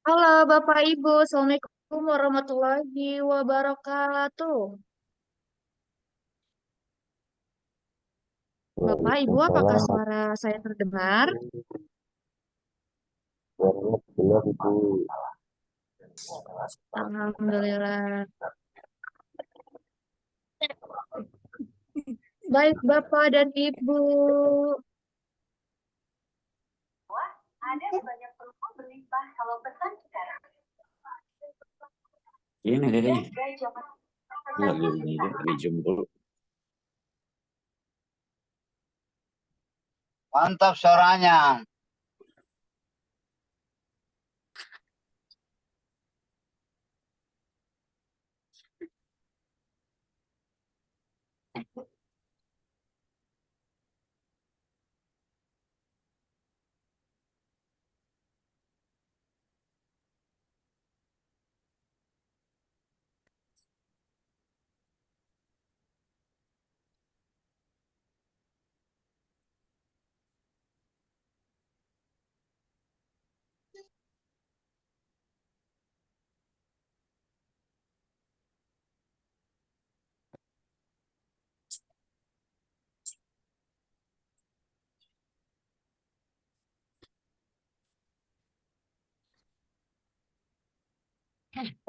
Halo Bapak Ibu, Assalamualaikum warahmatullahi wabarakatuh. Bapak Ibu, apakah Waalaikumsalam suara saya terdengar? warahmatullahi wabarakatuh. Alhamdulillah. Baik Bapak dan Ibu. Ini kayaknya lagi dijemput. Mantap suaranya.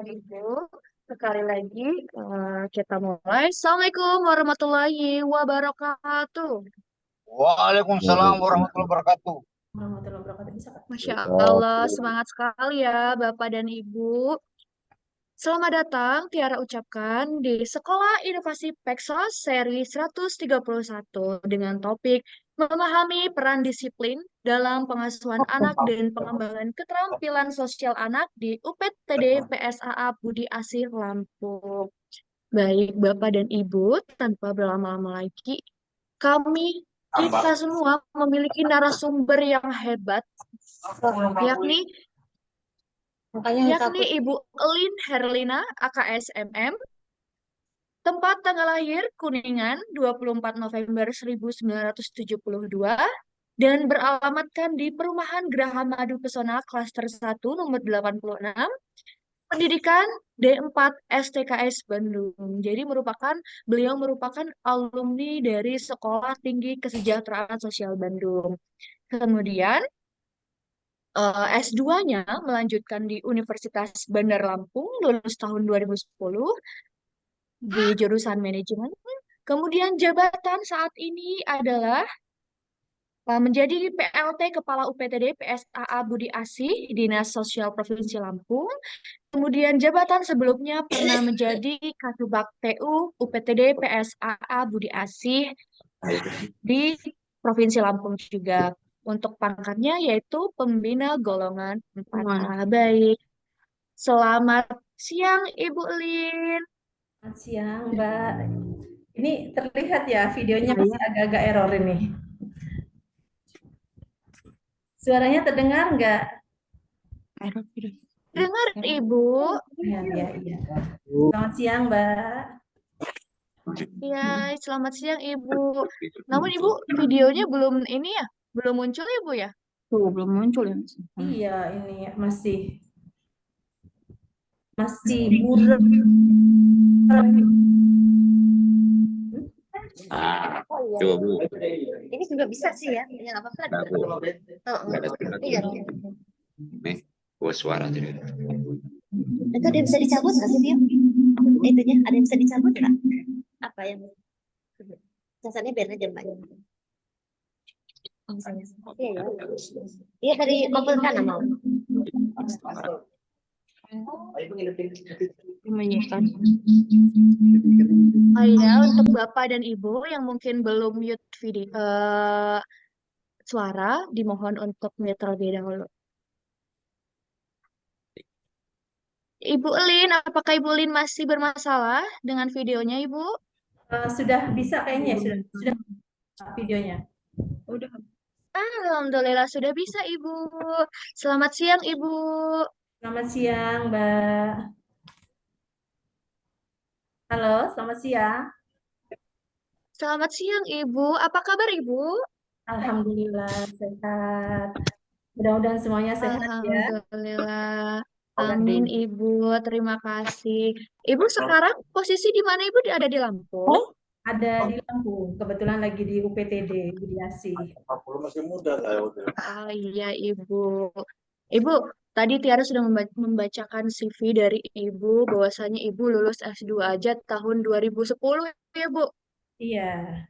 Ibu, sekali lagi kita mulai. Assalamualaikum warahmatullahi wabarakatuh. Waalaikumsalam warahmatullahi wabarakatuh. Warahmatullahi wabarakatuh. Bisa Kak? Masya Allah, semangat sekali ya Bapak dan Ibu. Selamat datang Tiara ucapkan di Sekolah Inovasi Pexos seri 131 dengan topik memahami peran disiplin dalam pengasuhan anak dan pengembangan keterampilan sosial anak di UPTD PSAA Budi Asih Lampung. Baik Bapak dan Ibu, tanpa berlama-lama lagi, kita semua memiliki narasumber yang hebat, yakni yakni Ibu Elin Herlina, AKSMM. Tempat tanggal lahir Kuningan 24 November 1972 dan beralamatkan di Perumahan Geraha Madu Pesona Klaster 1 nomor 86, pendidikan D4 STKS Bandung. Jadi beliau merupakan alumni dari Sekolah Tinggi Kesejahteraan Sosial Bandung. Kemudian S2-nya melanjutkan di Universitas Bandar Lampung lulus tahun 2010 di jurusan manajemen. Kemudian jabatan saat ini adalah menjadi PLT Kepala UPTD PSAA Budi Asih, Dinas Sosial Provinsi Lampung. Kemudian jabatan sebelumnya pernah menjadi Kasubag TU UPTD PSAA Budi Asih di Provinsi Lampung juga. Untuk pangkatnya yaitu Pembina Golongan 4. Baik, selamat siang Ibu Lin. Selamat siang, Mbak. Ini terlihat ya videonya masih Saya agak-agak error ini. Suaranya terdengar nggak? dengar Ibu. Ya, ya, iya. Selamat siang, Mbak. Ya, selamat siang Ibu. Namun Ibu videonya belum ini ya, belum muncul Ibu ya? Tuh, belum muncul ya. Iya, ini masih masih buram. Oh iya. Coba Bu. Ini juga bisa sih ya. Ya nggak apa-apa. Nah, Bu. Nggak ada suara. Iya. Nih, gua suara jadi. Itu ada yang bisa dicabut nggak sih dia? Itunya ada yang bisa dicabut nggak? Apa yang casannya biar aja mbak. Oh, misalnya. Iya ya. Iya dari mobil kanan mau. Menyiapkan. Oh iya, untuk Bapak dan Ibu yang mungkin belum mute video suara, dimohon untuk mute terlebih dahulu. Ibu Lin, apakah Ibu Lin masih bermasalah dengan videonya, Ibu? Sudah bisa kayaknya, sudah videonya. Udah. Alhamdulillah sudah bisa, Ibu. Selamat siang, Ibu. Selamat siang, Mbak. Halo, selamat siang. Selamat siang, Ibu. Apa kabar, Ibu? Alhamdulillah sehat. Mudah-mudahan semuanya sehat ya. Alhamdulillah. Amin, Selalu. Ibu. Terima kasih. Ibu sekarang posisi di mana, Ibu? Ada di Lampung? Ada di Lampung, kebetulan lagi di UPTD, Widiasi. Oh iya, Ibu. Ibu, tadi Tiara sudah membacakan CV dari Ibu, bahwasanya Ibu lulus S2 aja tahun 2010 ya, Bu. Iya,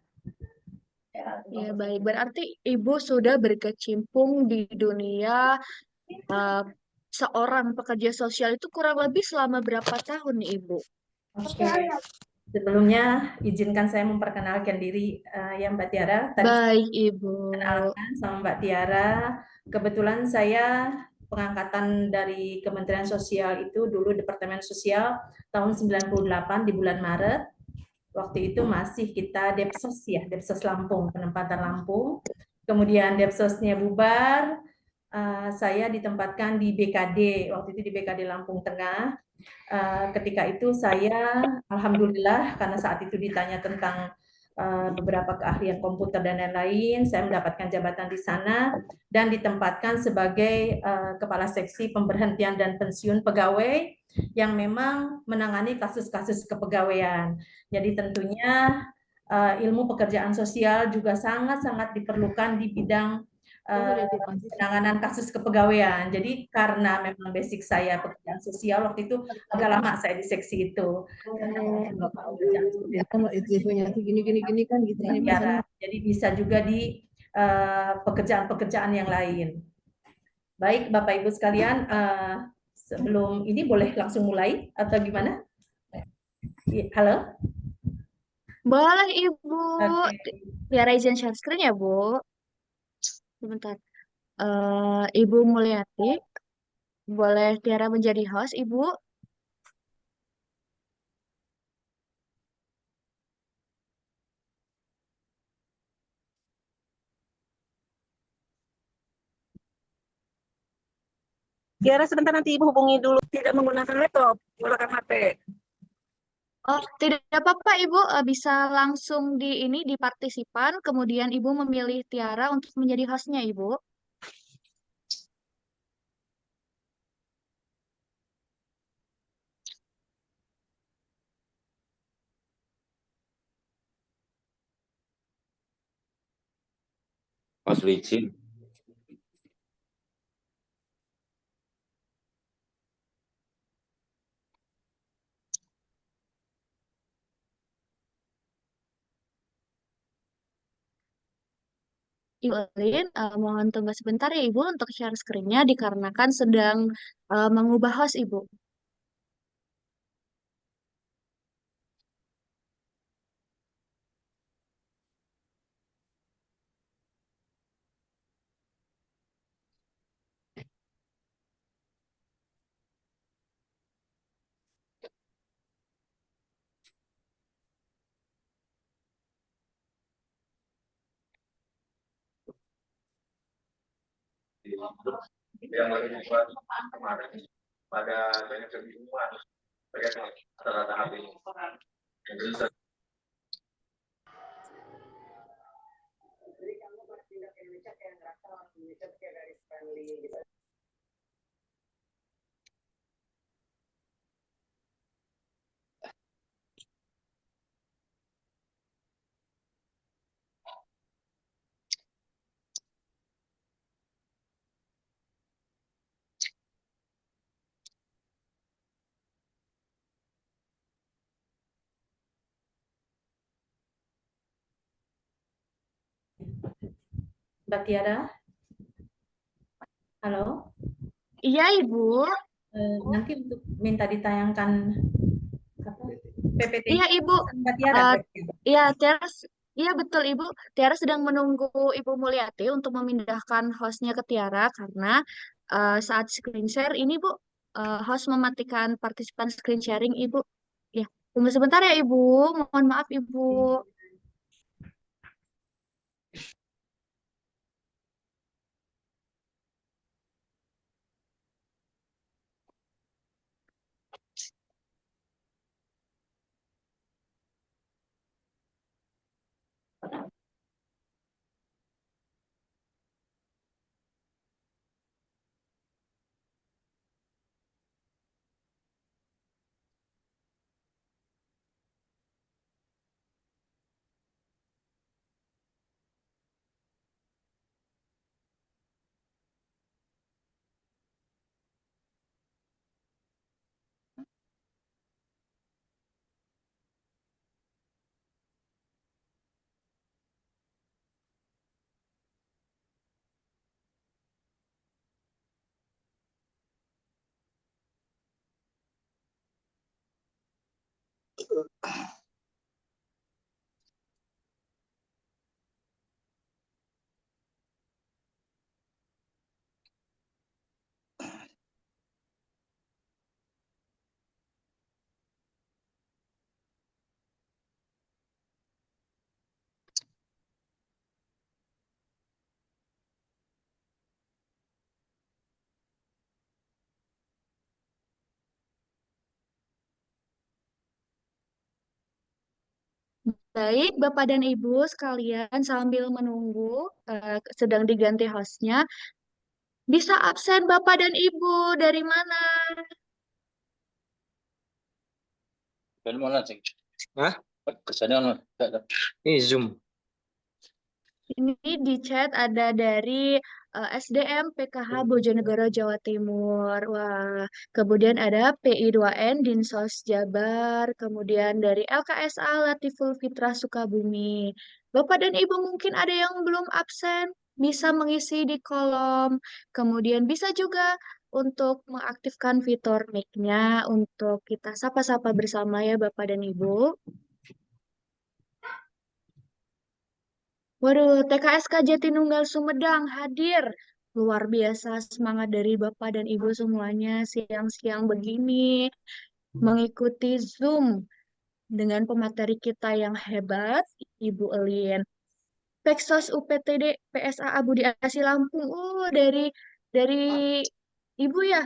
Ya, baik. Berarti Ibu sudah berkecimpung di dunia eh, seorang pekerja sosial itu kurang lebih selama berapa tahun nih, Ibu? oke. Sebelumnya izinkan saya memperkenalkan diri ya Mbak Tiara. Tadi Baik, Ibu. kenalan sama Mbak Tiara. Kebetulan saya pengangkatan dari Kementerian Sosial itu dulu Departemen Sosial tahun 98 di bulan Maret. Waktu itu masih kita Depsos ya, Depsos Lampung, penempatan Lampung. Kemudian Depsosnya bubar, saya ditempatkan di BKD, waktu itu di BKD Lampung Tengah. Ketika itu saya, alhamdulillah, karena saat itu ditanya tentang beberapa keahlian komputer dan lain-lain, saya mendapatkan jabatan di sana dan ditempatkan sebagai kepala seksi pemberhentian dan pensiun pegawai yang memang menangani kasus-kasus kepegawaian. Jadi tentunya ilmu pekerjaan sosial juga sangat-sangat diperlukan di bidang penanganan kasus kepegawaian. Jadi karena memang basic saya pekerjaan sosial, waktu itu agak lama saya di seksi itu. Kalau itu-itunya tuh gini kan gitu ini Biara. Jadi bisa juga di pekerjaan-pekerjaan yang lain. Baik, Bapak Ibu sekalian, sebelum ini boleh langsung mulai atau gimana? Halo? Boleh, Ibu. Oke. Tiara izin share screen ya, Bu. Sebentar. Ibu Mulyati, boleh Tiara menjadi host, Ibu? Tiara sebentar nanti Ibu hubungi dulu. Tidak menggunakan laptop, menggunakan HP. Oh, tidak apa-apa, Ibu. Bisa langsung di ini, di partisipan, kemudian Ibu memilih Tiara untuk menjadi hostnya, Ibu. Pas licin. Ibu Lin, mohon tunggu sebentar ya, Ibu, untuk share screen-nya dikarenakan sedang mengubah host, Ibu. Yang baru dibuat kemarin pada banyak kebingungan terkait rata-rata HP ini. Mbak Tiara, halo? Iya, Ibu. Nanti untuk minta ditayangkan PPT Iya, Ibu. Mbak Tiara. Eh, iya, Tiara, iya betul, Ibu. Tiara sedang menunggu Ibu Mulyati untuk memindahkan hostnya ke Tiara karena saat screen share ini, Bu, host mematikan partisipan screen sharing, Ibu. Ya, tunggu sebentar ya, Ibu. Mohon maaf, Ibu. Baik, Bapak dan Ibu sekalian, sambil menunggu sedang diganti hostnya, bisa absen Bapak dan Ibu dari mana? Kesannya mana sih? Hah? Kesannya mana? Ini Zoom. Ini di chat ada dari SDM PKH Bojonegoro Jawa Timur. Wah, kemudian ada PI2N Dinsos Jabar, kemudian dari LKSA Latiful Fitrah Sukabumi. Bapak dan Ibu mungkin ada yang belum absen, bisa mengisi di kolom. Kemudian bisa juga untuk mengaktifkan fitur mic-nya untuk kita sapa-sapa bersama ya Bapak dan Ibu. Waduh, TKSK Jatinunggal Sumedang hadir. Luar biasa semangat dari Bapak dan Ibu semuanya siang-siang begini mengikuti Zoom dengan pemateri kita yang hebat, Ibu Elin. Peksos UPTD PSA Budi Asi Lampung. Dari Ibu ya,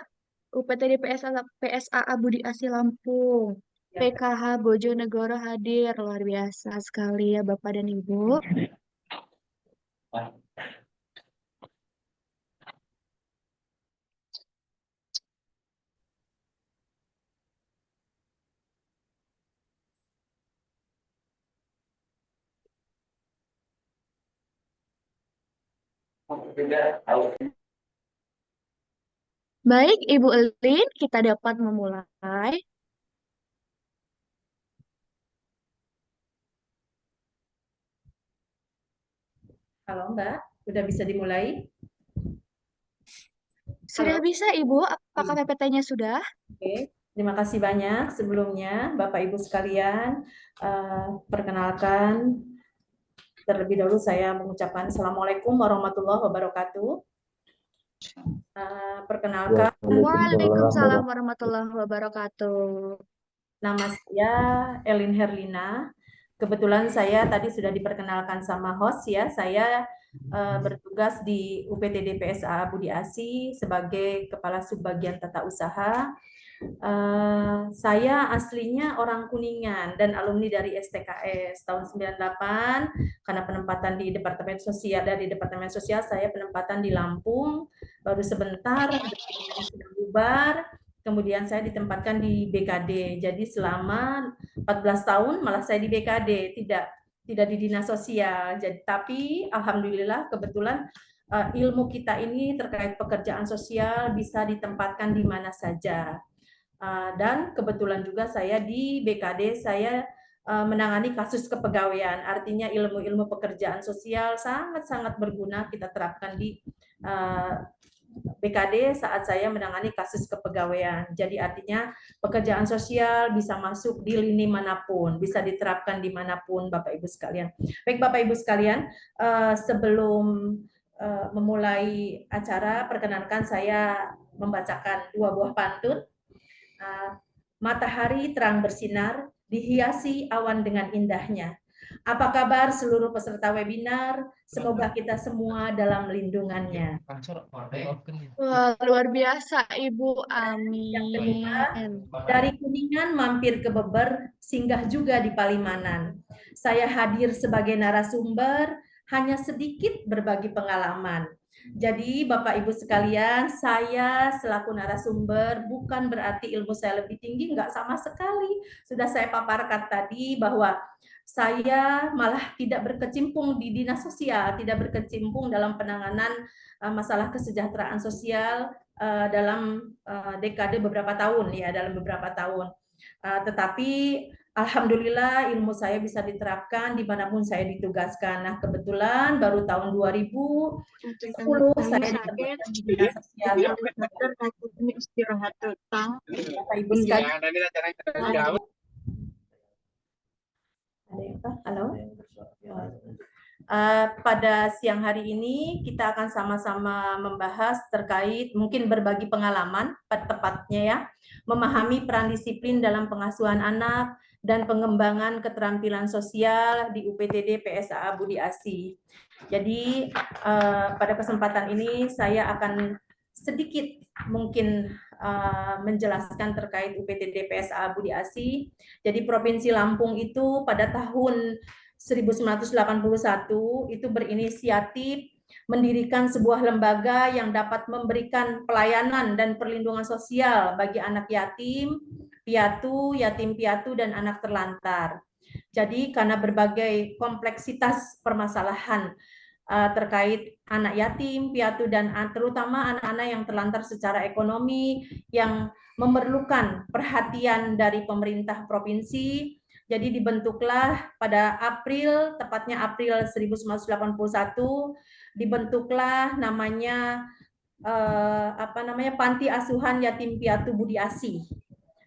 UPTD PSA Budi Asi Lampung. PKH Bojonegoro hadir, luar biasa sekali ya Bapak dan Ibu. Baik, Ibu Elin, kita dapat memulai. Halo Mbak, udah bisa dimulai? Sudah bisa, Ibu? Apakah PPT-nya sudah? Oke, terima kasih banyak sebelumnya Bapak Ibu sekalian. Perkenalkan, terlebih dahulu saya mengucapkan Assalamualaikum warahmatullahi wabarakatuh. Perkenalkan, Waalaikumsalam warahmatullahi wabarakatuh. nama saya Elin Herlina. Kebetulan saya tadi sudah diperkenalkan sama host ya. Saya bertugas di UPTD PSA Budi Asi sebagai Kepala Subbagian Tata Usaha. Saya aslinya orang Kuningan dan alumni dari STKS tahun 98 karena penempatan di Departemen Sosial. Dari Departemen Sosial saya penempatan di Lampung, baru sebentar sudah bubar. Kemudian saya ditempatkan di BKD. Jadi selama 14 tahun malah saya di BKD, tidak di dinas sosial. Jadi tapi alhamdulillah kebetulan ilmu kita ini terkait pekerjaan sosial bisa ditempatkan di mana saja. Dan kebetulan juga saya di BKD saya menangani kasus kepegawaian. Artinya ilmu-ilmu pekerjaan sosial sangat-sangat berguna kita terapkan di BKD saat saya menangani kasus kepegawaian. Jadi artinya pekerjaan sosial bisa masuk di lini manapun, bisa diterapkan dimanapun Bapak Ibu sekalian. Baik Bapak Ibu sekalian, sebelum memulai acara, perkenankan saya membacakan 2 buah pantun. Matahari terang bersinar, dihiasi awan dengan indahnya. Apa kabar seluruh peserta webinar? Semoga kita semua dalam lindungannya. Wah, luar biasa, Ibu. Yang kedua, Amin. dari Kuningan mampir ke Beber, singgah juga di Palimanan. Saya hadir sebagai narasumber, hanya sedikit berbagi pengalaman. Jadi Bapak Ibu sekalian, saya selaku narasumber bukan berarti ilmu saya lebih tinggi, enggak sama sekali. Sudah saya paparkan tadi bahwa saya malah tidak berkecimpung di dinas sosial, tidak berkecimpung dalam penanganan masalah kesejahteraan sosial dalam dekade beberapa tahun ya, dalam beberapa tahun. Tetapi alhamdulillah ilmu saya bisa diterapkan dimanapun saya ditugaskan. Nah kebetulan baru tahun 2010 saya ditempatkan di dinas sosial. Ini istirahat total. Bapak Ibu sekalian, Halo. Pada siang hari ini kita akan sama-sama membahas terkait mungkin berbagi pengalaman tepatnya ya, memahami peran disiplin dalam pengasuhan anak dan pengembangan keterampilan sosial di UPTD PSAA Budi Asih. Jadi pada kesempatan ini saya akan sedikit mungkin menjelaskan terkait UPTD PSAA Budi Asih. Jadi Provinsi Lampung itu pada tahun 1981 itu berinisiatif mendirikan sebuah lembaga yang dapat memberikan pelayanan dan perlindungan sosial bagi anak yatim, piatu, yatim piatu, dan anak terlantar. Jadi karena berbagai kompleksitas permasalahan terkait anak yatim, piatu, dan terutama anak-anak yang terlantar secara ekonomi yang memerlukan perhatian dari pemerintah provinsi. Jadi dibentuklah pada April, tepatnya April 1981, dibentuklah namanya Panti Asuhan Yatim Piatu Budi Asih.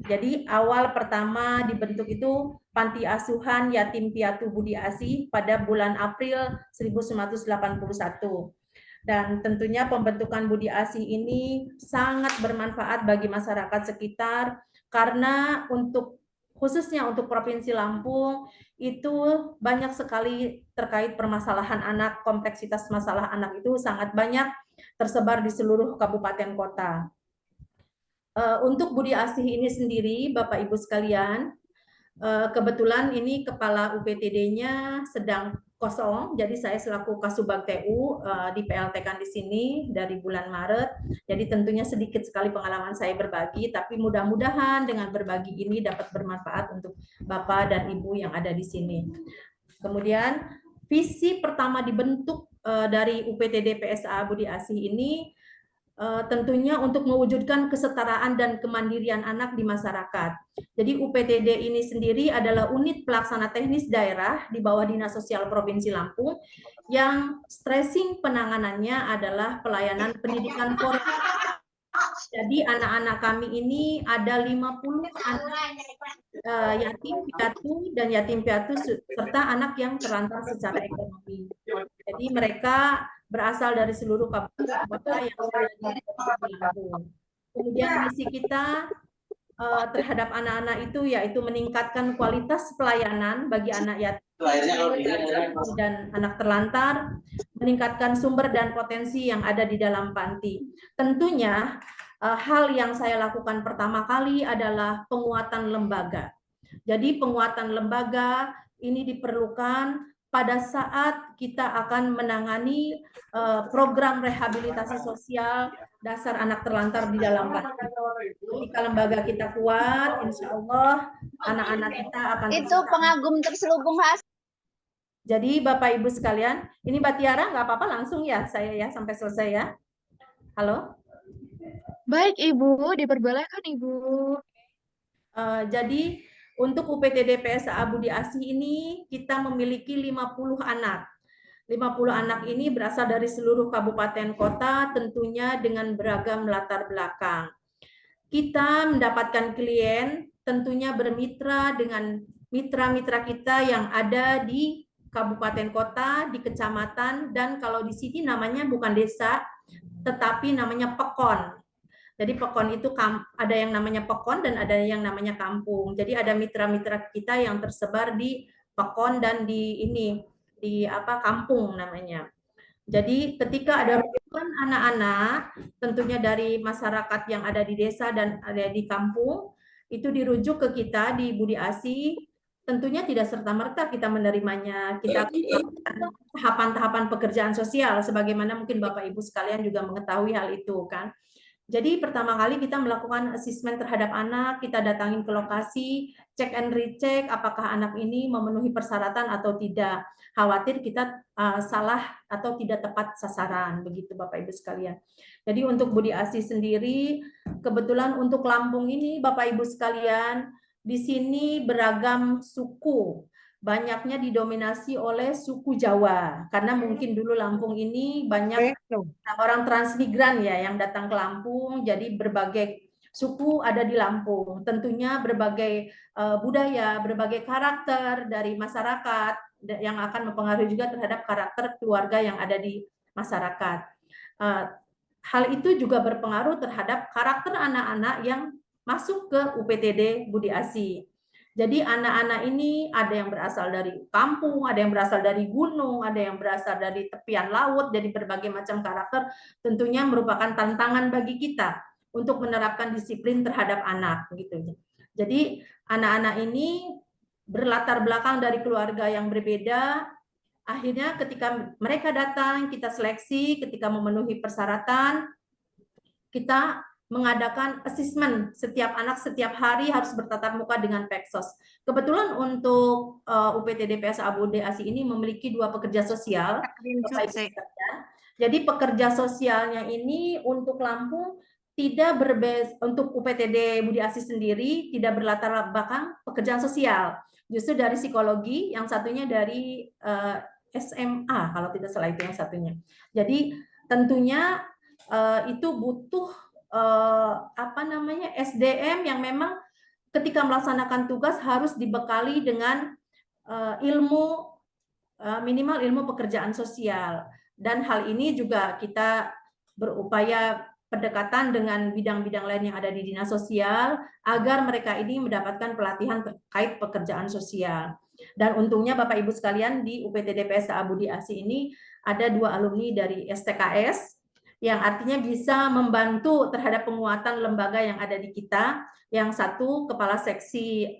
Jadi awal pertama dibentuk itu Panti Asuhan Yatim Piatu Budi Asih pada bulan April 1981. Dan tentunya pembentukan Budi Asih ini sangat bermanfaat bagi masyarakat sekitar karena khususnya untuk Provinsi Lampung itu banyak sekali terkait permasalahan anak, kompleksitas masalah anak itu sangat banyak tersebar di seluruh kabupaten kota. Untuk Budi Asih ini sendiri, Bapak Ibu sekalian, kebetulan ini kepala UPTD-nya sedang kosong, jadi saya selaku Kasubag TU di PLT-kan di sini dari bulan Maret. Jadi tentunya sedikit sekali pengalaman saya berbagi, tapi mudah-mudahan dengan berbagi ini dapat bermanfaat untuk Bapak dan Ibu yang ada di sini. Kemudian visi pertama dibentuk dari UPTD PSAA Budi Asih ini tentunya untuk mewujudkan kesetaraan dan kemandirian anak di masyarakat. Jadi UPTD ini sendiri adalah unit pelaksana teknis daerah di bawah Dinas Sosial Provinsi Lampung yang stressing penanganannya adalah pelayanan pendidikan formal. Jadi anak-anak kami ini ada 50 anak yatim piatu dan yatim piatu serta anak yang terlantar secara ekonomi. Jadi mereka berasal dari seluruh kabupaten kota yang ada di Provinsi Lampung. Kemudian misi kita terhadap anak-anak itu yaitu meningkatkan kualitas pelayanan bagi anak yatim dan anak terlantar, meningkatkan sumber dan potensi yang ada di dalam panti. Tentunya hal yang saya lakukan pertama kali adalah penguatan lembaga. Jadi penguatan lembaga ini diperlukan pada saat kita akan menangani program rehabilitasi sosial dasar anak terlantar di dalam panti. Ketika lembaga kita kuat, insya Allah anak-anak kita akan itu pengagum terselubung khas. Jadi Bapak Ibu sekalian, ini Mbak Tiara nggak apa-apa langsung ya saya ya sampai selesai ya. Halo? Baik Ibu, diperbolehkan Ibu. Jadi untuk UPTD PSAA Budi Asih ini kita memiliki 50 anak. 50 anak ini berasal dari seluruh kabupaten kota tentunya dengan beragam latar belakang. Kita mendapatkan klien tentunya bermitra dengan mitra-mitra kita yang ada di kabupaten kota, di kecamatan, dan kalau di sini namanya bukan desa, tetapi namanya pekon. Jadi pekon itu ada yang namanya pekon dan ada yang namanya kampung. Jadi ada mitra-mitra kita yang tersebar di pekon dan di kampung namanya. Jadi ketika ada ribuan anak-anak tentunya dari masyarakat yang ada di desa dan ada di kampung itu dirujuk ke kita di Budi Asih. Tentunya tidak serta-merta kita menerimanya. Kita tahapan-tahapan pekerjaan sosial sebagaimana mungkin Bapak Ibu sekalian juga mengetahui hal itu kan. Jadi pertama kali kita melakukan asesmen terhadap anak, kita datangin ke lokasi, cek and recheck apakah anak ini memenuhi persyaratan atau tidak. Khawatir kita salah atau tidak tepat sasaran, begitu Bapak Ibu sekalian. Jadi untuk Budi Asih sendiri, kebetulan untuk Lampung ini Bapak Ibu sekalian, di sini beragam suku. Banyaknya didominasi oleh suku Jawa karena mungkin dulu Lampung ini banyak orang transmigran ya yang datang ke Lampung, jadi berbagai suku ada di Lampung. Tentunya berbagai budaya, berbagai karakter dari masyarakat yang akan mempengaruhi juga terhadap karakter keluarga yang ada di masyarakat. Hal itu juga berpengaruh terhadap karakter anak-anak yang masuk ke UPTD Budi Asi. Jadi anak-anak ini ada yang berasal dari kampung, ada yang berasal dari gunung, ada yang berasal dari tepian laut, jadi berbagai macam karakter tentunya merupakan tantangan bagi kita untuk menerapkan disiplin terhadap anak gitu. Jadi anak-anak ini berlatar belakang dari keluarga yang berbeda. Akhirnya ketika mereka datang, kita seleksi, ketika memenuhi persyaratan, kita mengadakan asesmen setiap anak setiap hari harus bertatap muka dengan Peksos. Kebetulan untuk UPTD PSA Budi Asi ini memiliki 2 pekerja sosial. Jadi pekerja sosialnya ini untuk Lampung tidak untuk UPTD Budi Asi sendiri tidak berlatar belakang pekerjaan sosial. Justru dari psikologi, yang satunya dari SMA kalau tidak salah itu yang satunya. Jadi tentunya itu butuh SDM yang memang ketika melaksanakan tugas harus dibekali dengan ilmu minimal ilmu pekerjaan sosial, dan hal ini juga kita berupaya pendekatan dengan bidang-bidang lain yang ada di dinas sosial agar mereka ini mendapatkan pelatihan terkait pekerjaan sosial. Dan untungnya Bapak Ibu sekalian di UPTD PSA Budi Asi ini ada 2 alumni dari STKS yang artinya bisa membantu terhadap penguatan lembaga yang ada di kita. Yang satu kepala seksi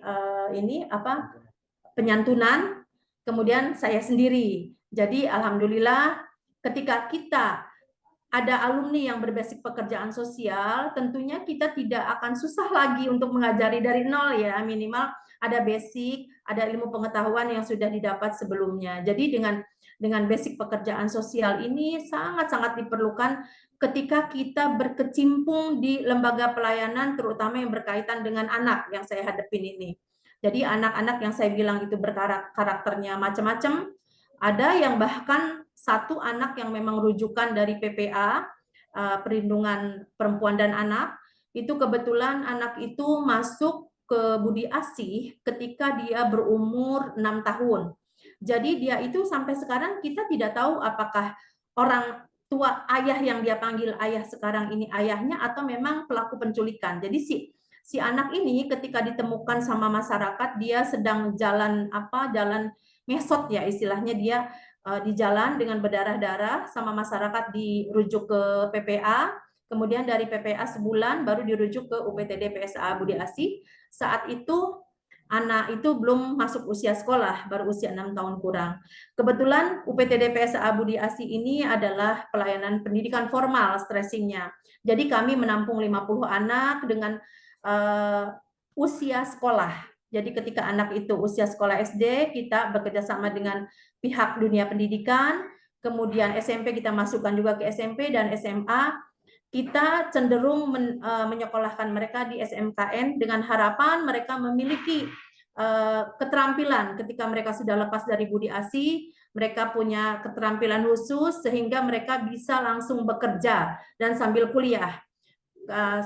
penyantunan, kemudian saya sendiri. Jadi alhamdulillah ketika kita ada alumni yang berbasis pekerjaan sosial, tentunya kita tidak akan susah lagi untuk mengajari dari nol ya, minimal ada basic, ada ilmu pengetahuan yang sudah didapat sebelumnya. Jadi dengan basic pekerjaan sosial ini sangat-sangat diperlukan ketika kita berkecimpung di lembaga pelayanan, terutama yang berkaitan dengan anak yang saya hadapin ini. Jadi anak-anak yang saya bilang itu karakternya macam-macam, ada yang bahkan satu anak yang memang rujukan dari PPA, Perlindungan Perempuan dan Anak, itu kebetulan anak itu masuk ke Budi Asi ketika dia berumur 6 tahun. Jadi dia itu sampai sekarang kita tidak tahu apakah orang tua ayah yang dia panggil ayah sekarang ini ayahnya atau memang pelaku penculikan. Jadi si anak ini ketika ditemukan sama masyarakat dia sedang jalan mesot ya istilahnya, dia di jalan dengan berdarah-darah sama masyarakat dirujuk ke PPA, kemudian dari PPA sebulan baru dirujuk ke UPTD PSA Budi Asi. Saat itu anak itu belum masuk usia sekolah, baru usia 6 tahun kurang. Kebetulan UPTD PSA Budi Asi ini adalah pelayanan pendidikan formal stressingnya. Jadi kami menampung 50 anak dengan usia sekolah. Jadi ketika anak itu usia sekolah SD, kita bekerjasama dengan pihak dunia pendidikan, kemudian SMP kita masukkan juga ke SMP dan SMA, kita cenderung menyekolahkan mereka di SMKN dengan harapan mereka memiliki keterampilan ketika mereka sudah lepas dari Budi Asi, mereka punya keterampilan khusus sehingga mereka bisa langsung bekerja dan sambil kuliah.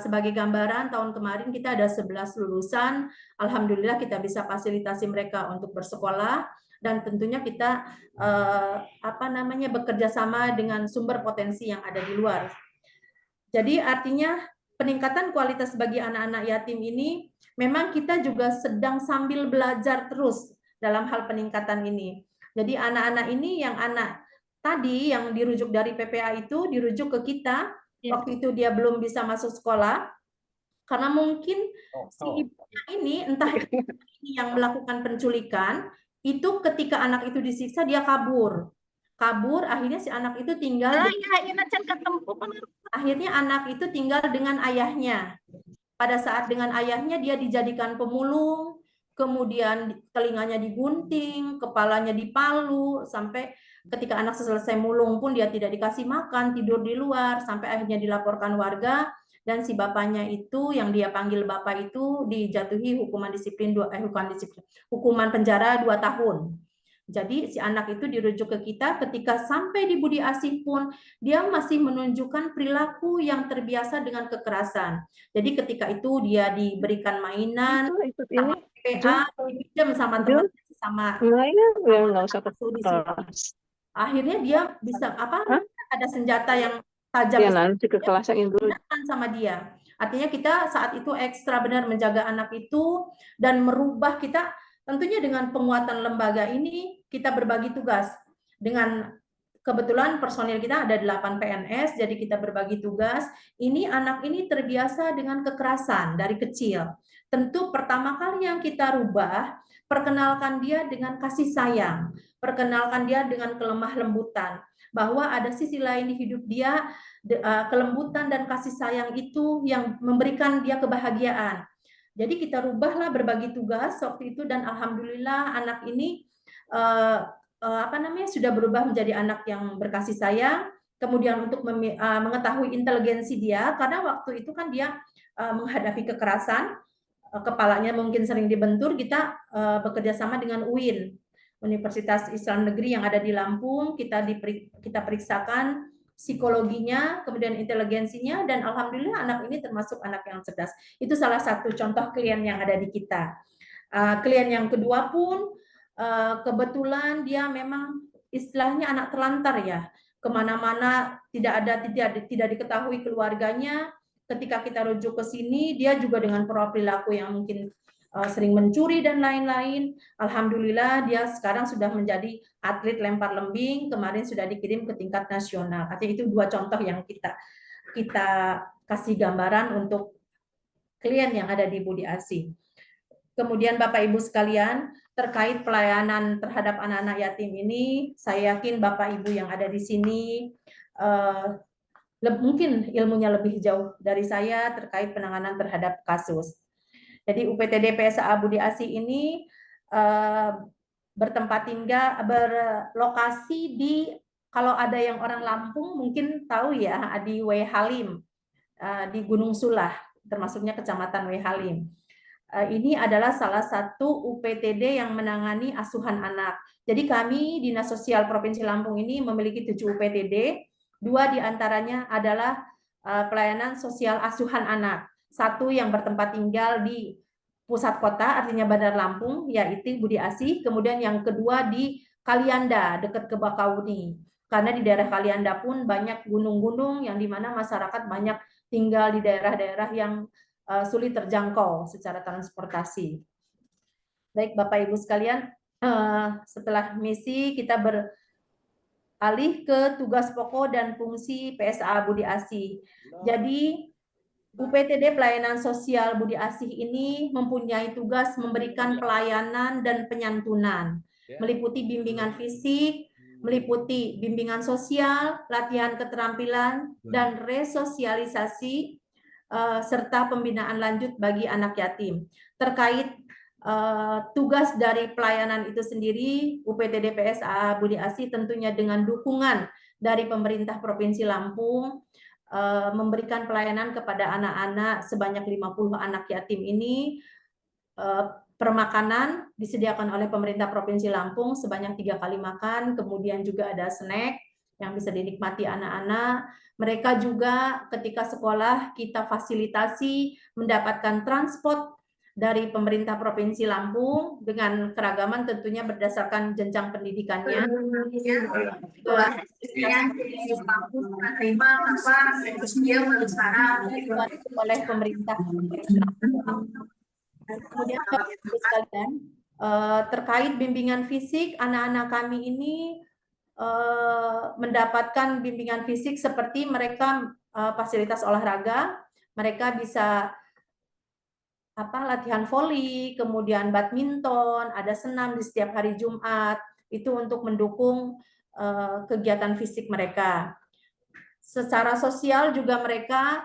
Sebagai gambaran, tahun kemarin kita ada 11 lulusan, alhamdulillah kita bisa fasilitasi mereka untuk bersekolah, dan tentunya kita bekerja sama dengan sumber potensi yang ada di luar. Jadi artinya peningkatan kualitas bagi anak-anak yatim ini memang kita juga sedang sambil belajar terus dalam hal peningkatan ini. Jadi anak-anak ini yang anak tadi yang dirujuk dari PPA itu dirujuk ke kita. Waktu itu dia belum bisa masuk sekolah karena mungkin si ibunya ini entah ini yang melakukan penculikan itu ketika anak itu disiksa dia kabur akhirnya si anak itu tinggal akhirnya anak itu tinggal dengan ayahnya. Pada saat dengan ayahnya dia dijadikan pemulung, kemudian telinganya digunting, kepalanya dipalu, sampai ketika anak selesai mulung pun dia tidak dikasih makan, tidur di luar, sampai akhirnya dilaporkan warga, dan si bapaknya itu yang dia panggil bapak itu dijatuhi hukuman penjara 2 tahun. Jadi si anak itu dirujuk ke kita, ketika sampai di budi asih pun dia masih menunjukkan perilaku yang terbiasa dengan kekerasan. Jadi ketika itu dia diberikan mainan Itu ikut ini. sama PA, dipinjam sama Jul, teman sama enggak ya, nggak usah ke asuh di situ. kelas. Akhirnya dia bisa Hah? ada senjata yang tajam Ya nanti ke kelas yang dulu. sama dia. Artinya kita saat itu ekstra benar menjaga anak itu dan merubah kita tentunya dengan penguatan lembaga ini kita berbagi tugas. Dengan kebetulan personil kita ada 8 PNS, jadi kita berbagi tugas. Ini anak ini terbiasa dengan kekerasan dari kecil. Tentu pertama kali yang kita rubah, perkenalkan dia dengan kasih sayang, perkenalkan dia dengan kelemah lembutan, bahwa ada sisi lain di hidup dia, kelembutan dan kasih sayang itu yang memberikan dia kebahagiaan. Jadi kita rubahlah berbagi tugas waktu itu dan alhamdulillah anak ini sudah berubah menjadi anak yang berkasih sayang. Kemudian untuk mengetahui inteligensi dia, karena waktu itu kan dia menghadapi kekerasan, kepalanya mungkin sering dibentur, kita bekerja sama dengan UIN, Universitas Islam Negeri yang ada di Lampung. Kita periksakan psikologinya, kemudian inteligensinya, dan alhamdulillah anak ini termasuk anak yang cerdas. Itu salah satu contoh klien yang ada di kita. Klien yang kedua pun kebetulan dia memang istilahnya anak terlantar ya, kemana-mana tidak diketahui keluarganya. Ketika kita rujuk ke sini, dia juga dengan perilaku yang mungkin sering mencuri dan lain-lain. Alhamdulillah dia sekarang sudah menjadi atlet lempar lembing, kemarin sudah dikirim ke tingkat nasional. Artinya itu 2 contoh yang kita kasih gambaran untuk klien yang ada di Budi Asih. Kemudian Bapak Ibu sekalian, terkait pelayanan terhadap anak-anak yatim ini, saya yakin Bapak Ibu yang ada di sini mungkin ilmunya lebih jauh dari saya terkait penanganan terhadap kasus. Jadi UPTD PSAA Budi Asih ini berlokasi di, kalau ada yang orang Lampung mungkin tahu ya, di W Halim, di Gunung Sulah, termasuknya Kecamatan W Halim. Ini adalah salah satu UPTD yang menangani asuhan anak. Jadi kami Dinas Sosial Provinsi Lampung ini memiliki 7 UPTD, 2 diantaranya adalah pelayanan sosial asuhan anak. 1 yang bertempat tinggal di pusat kota, artinya Bandar Lampung, yaitu Budi Asih. Kemudian yang kedua di Kalianda, dekat ke Bakauni. Karena di daerah Kalianda pun banyak gunung-gunung yang dimana masyarakat banyak tinggal di daerah-daerah yang sulit terjangkau secara transportasi. Baik Bapak Ibu sekalian, setelah misi kita beralih ke tugas pokok dan fungsi PSAA Budi Asih. Jadi UPTD Pelayanan Sosial Budi Asih ini mempunyai tugas memberikan pelayanan dan penyantunan, meliputi bimbingan fisik, meliputi bimbingan sosial, latihan keterampilan, dan resosialisasi serta pembinaan lanjut bagi anak yatim. Terkait tugas dari pelayanan itu sendiri, UPTD PSAA Budi Asih tentunya dengan dukungan dari pemerintah Provinsi Lampung memberikan pelayanan kepada anak-anak sebanyak 50 anak yatim ini. Permakanan disediakan oleh pemerintah Provinsi Lampung sebanyak 3 kali makan, kemudian juga ada snack yang bisa dinikmati anak-anak. Mereka juga ketika sekolah kita fasilitasi mendapatkan transport dari pemerintah Provinsi Lampung dengan keragaman tentunya berdasarkan jenjang pendidikannya. Oleh pemerintah. Kemudian sekalian, terkait bimbingan fisik, anak-anak kami ini mendapatkan bimbingan fisik seperti mereka fasilitas olahraga, mereka bisa latihan voli, kemudian badminton, ada senam di setiap hari Jumat, itu untuk mendukung kegiatan fisik mereka. Secara sosial juga mereka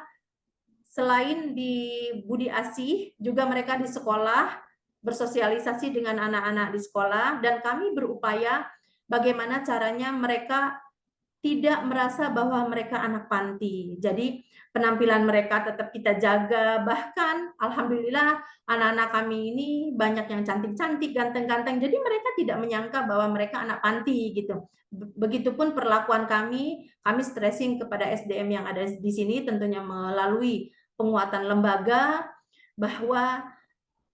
selain di Budi Asih, juga mereka di sekolah bersosialisasi dengan anak-anak di sekolah, dan kami berupaya bagaimana caranya mereka tidak merasa bahwa mereka anak panti. Jadi penampilan mereka tetap kita jaga. Bahkan alhamdulillah anak-anak kami ini banyak yang cantik-cantik, ganteng-ganteng. Jadi mereka tidak menyangka bahwa mereka anak panti gitu. Begitupun perlakuan kami stressing kepada SDM yang ada di sini tentunya melalui penguatan lembaga bahwa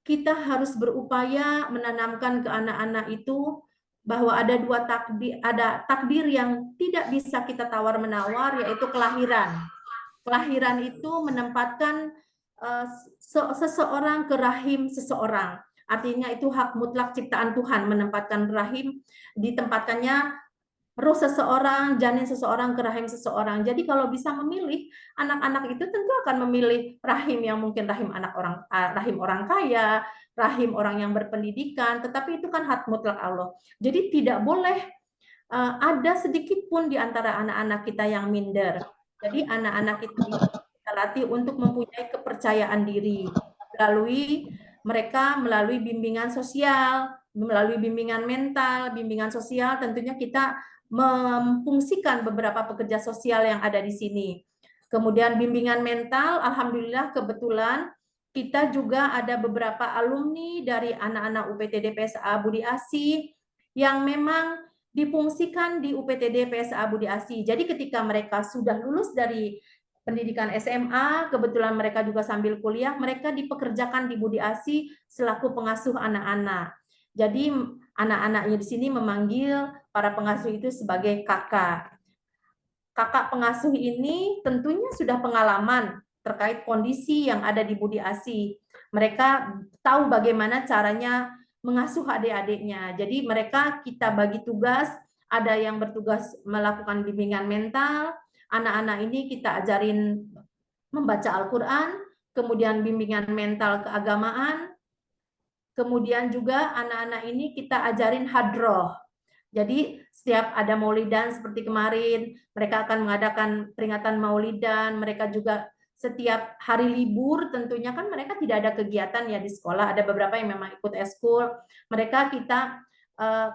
kita harus berupaya menanamkan ke anak-anak itu bahwa ada ada takdir yang tidak bisa kita tawar-menawar, yaitu kelahiran. Kelahiran itu menempatkan seseorang ke rahim seseorang. Artinya itu hak mutlak ciptaan Tuhan, menempatkan rahim, ditempatkannya roh seseorang, janin seseorang ke rahim seseorang. Jadi kalau bisa memilih, anak-anak itu tentu akan memilih rahim yang mungkin rahim rahim orang kaya, rahim orang yang berpendidikan, tetapi itu kan hak mutlak Allah. Jadi tidak boleh ada sedikit pun di antara anak-anak kita yang minder. Jadi anak-anak itu kita latih untuk mempunyai kepercayaan diri melalui bimbingan sosial, melalui bimbingan mental, bimbingan sosial. Tentunya kita memfungsikan beberapa pekerja sosial yang ada di sini. Kemudian bimbingan mental, alhamdulillah kebetulan kita juga ada beberapa alumni dari anak-anak UPTD PSA Budi Asih yang memang difungsikan di UPTD PSA Budi Asih. Jadi ketika mereka sudah lulus dari pendidikan SMA, kebetulan mereka juga sambil kuliah, mereka dipekerjakan di Budi Asih selaku pengasuh anak-anak. Jadi anak-anaknya di sini memanggil para pengasuh itu sebagai kakak. Kakak pengasuh ini tentunya sudah pengalaman terkait kondisi yang ada di Budi Asih. Mereka tahu bagaimana caranya mengasuh adik-adiknya. Jadi mereka kita bagi tugas, ada yang bertugas melakukan bimbingan mental, anak-anak ini kita ajarin membaca Al-Quran, kemudian bimbingan mental keagamaan, kemudian juga anak-anak ini kita ajarin hadroh. Jadi setiap ada maulidan seperti kemarin, mereka akan mengadakan peringatan maulidan, mereka juga setiap hari libur tentunya kan mereka tidak ada kegiatan ya di sekolah, ada beberapa yang memang ikut eskul, mereka kita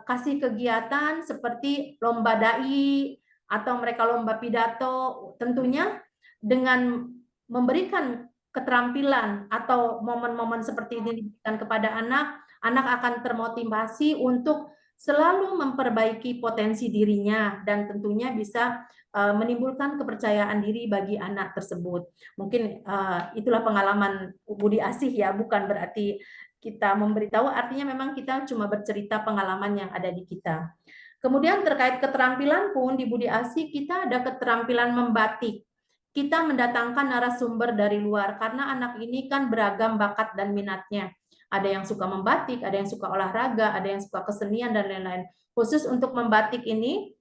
kasih kegiatan seperti lomba dai atau mereka lomba pidato, tentunya dengan memberikan keterampilan atau momen-momen seperti ini diberikan kepada anak, anak akan termotivasi untuk selalu memperbaiki potensi dirinya dan tentunya bisa menimbulkan kepercayaan diri bagi anak tersebut. Mungkin itulah pengalaman Budi Asih ya, bukan berarti kita memberitahu, artinya memang kita cuma bercerita pengalaman yang ada di kita. Kemudian terkait keterampilan pun di Budi Asih kita ada keterampilan membatik. Kita mendatangkan narasumber dari luar karena anak ini kan beragam bakat dan minatnya. Ada yang suka membatik, ada yang suka olahraga, ada yang suka kesenian dan lain-lain. Khusus untuk membatik ini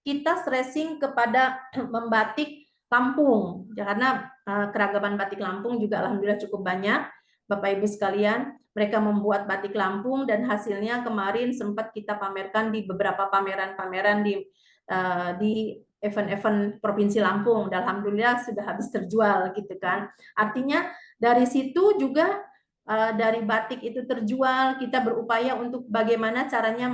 kita stressing kepada membatik Lampung, karena keragaman batik Lampung juga alhamdulillah cukup banyak. Bapak Ibu sekalian, mereka membuat batik Lampung dan hasilnya kemarin sempat kita pamerkan di beberapa pameran-pameran di event-event Provinsi Lampung. Dan alhamdulillah sudah habis terjual gitu kan. Artinya dari situ juga dari batik itu terjual, kita berupaya untuk bagaimana caranya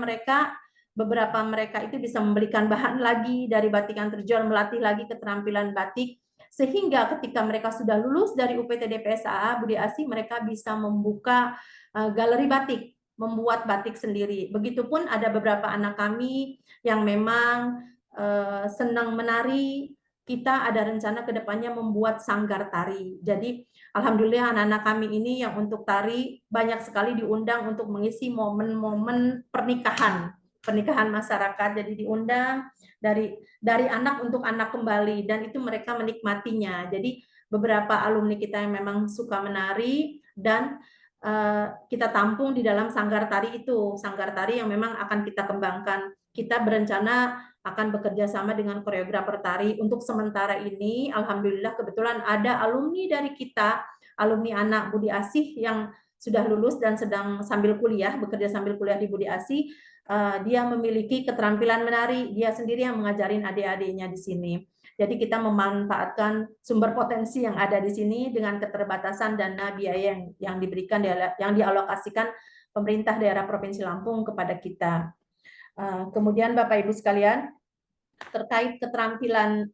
beberapa mereka itu bisa membelikan bahan lagi dari batik yang terjual, melatih lagi keterampilan batik, sehingga ketika mereka sudah lulus dari UPTD PSA Budi Asih, mereka bisa membuka galeri batik, membuat batik sendiri. Begitupun ada beberapa anak kami yang memang senang menari, kita ada rencana ke depannya membuat sanggar tari. Jadi alhamdulillah anak-anak kami ini yang untuk tari banyak sekali diundang untuk mengisi momen-momen pernikahan masyarakat. Jadi diundang dari anak untuk anak kembali dan itu mereka menikmatinya. Jadi beberapa alumni kita yang memang suka menari dan kita tampung di dalam sanggar tari itu, sanggar tari yang memang akan kita kembangkan. Kita berencana akan bekerja sama dengan koreografer tari. Untuk sementara ini, alhamdulillah kebetulan ada alumni dari kita, alumni anak Budi Asih yang sudah lulus dan sedang sambil kuliah, bekerja sambil kuliah di Budi Asih. Dia memiliki keterampilan menari, dia sendiri yang mengajarin adik-adiknya di sini. Jadi kita memanfaatkan sumber potensi yang ada di sini dengan keterbatasan dana biaya yang diberikan, yang dialokasikan pemerintah daerah Provinsi Lampung kepada kita. Kemudian Bapak Ibu sekalian, terkait keterampilan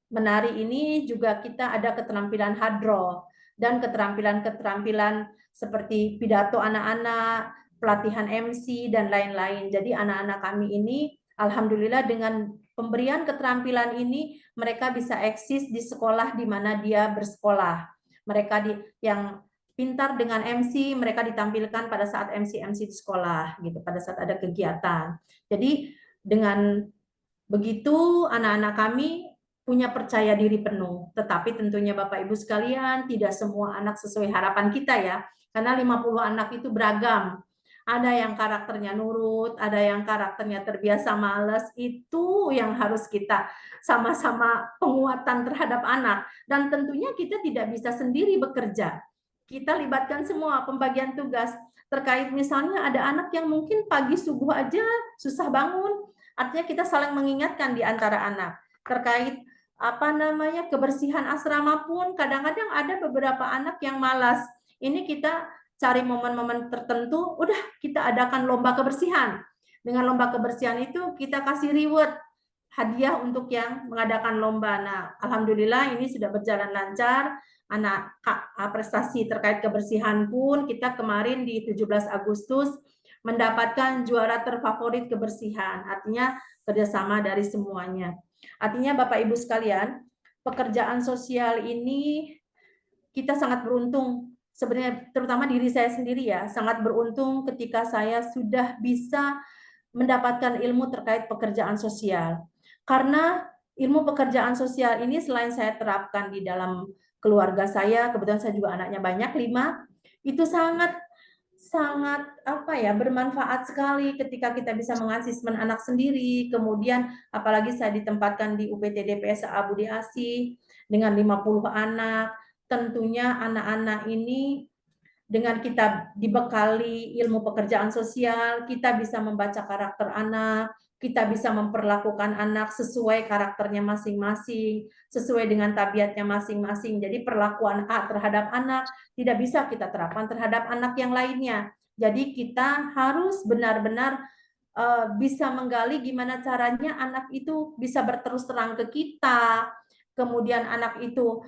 menari ini juga kita ada keterampilan hadroh dan keterampilan-keterampilan seperti pidato anak-anak, pelatihan MC dan lain-lain. Jadi anak-anak kami ini alhamdulillah dengan pemberian keterampilan ini mereka bisa eksis di sekolah di mana dia bersekolah. Mereka yang pintar dengan MC, mereka ditampilkan pada saat MC di sekolah gitu, pada saat ada kegiatan. Jadi dengan begitu anak-anak kami punya percaya diri penuh. Tetapi tentunya Bapak Ibu sekalian, tidak semua anak sesuai harapan kita ya. Karena 50 anak itu beragam. Ada yang karakternya nurut, ada yang karakternya terbiasa malas. Itu yang harus kita sama-sama penguatan terhadap anak. Dan tentunya kita tidak bisa sendiri bekerja. Kita libatkan semua pembagian tugas. Terkait misalnya ada anak yang mungkin pagi subuh aja susah bangun. Artinya kita saling mengingatkan di antara anak. Terkait kebersihan asrama pun kadang-kadang ada beberapa anak yang malas. Ini kita cari momen-momen tertentu, udah kita adakan lomba kebersihan. Dengan lomba kebersihan itu kita kasih reward, hadiah untuk yang mengadakan lomba. Nah, alhamdulillah ini sudah berjalan lancar. Anak prestasi terkait kebersihan pun kita kemarin di 17 Agustus mendapatkan juara terfavorit kebersihan. Artinya kerjasama dari semuanya. Artinya Bapak Ibu sekalian, pekerjaan sosial ini kita sangat beruntung. Sebenarnya terutama diri saya sendiri ya, sangat beruntung ketika saya sudah bisa mendapatkan ilmu terkait pekerjaan sosial. Karena ilmu pekerjaan sosial ini selain saya terapkan di dalam keluarga saya, kebetulan saya juga anaknya banyak, 5, itu sangat bermanfaat sekali ketika kita bisa mengasismen anak sendiri. Kemudian apalagi saya ditempatkan di UPTD PSA Budi Asih dengan 50 anak. Tentunya anak-anak ini dengan kita dibekali ilmu pekerjaan sosial, kita bisa membaca karakter anak, kita bisa memperlakukan anak sesuai karakternya masing-masing, sesuai dengan tabiatnya masing-masing. Jadi perlakuan A terhadap anak tidak bisa kita terapkan terhadap anak yang lainnya. Jadi kita harus benar-benar bisa menggali gimana caranya anak itu bisa berterus terang ke kita. Kemudian anak itu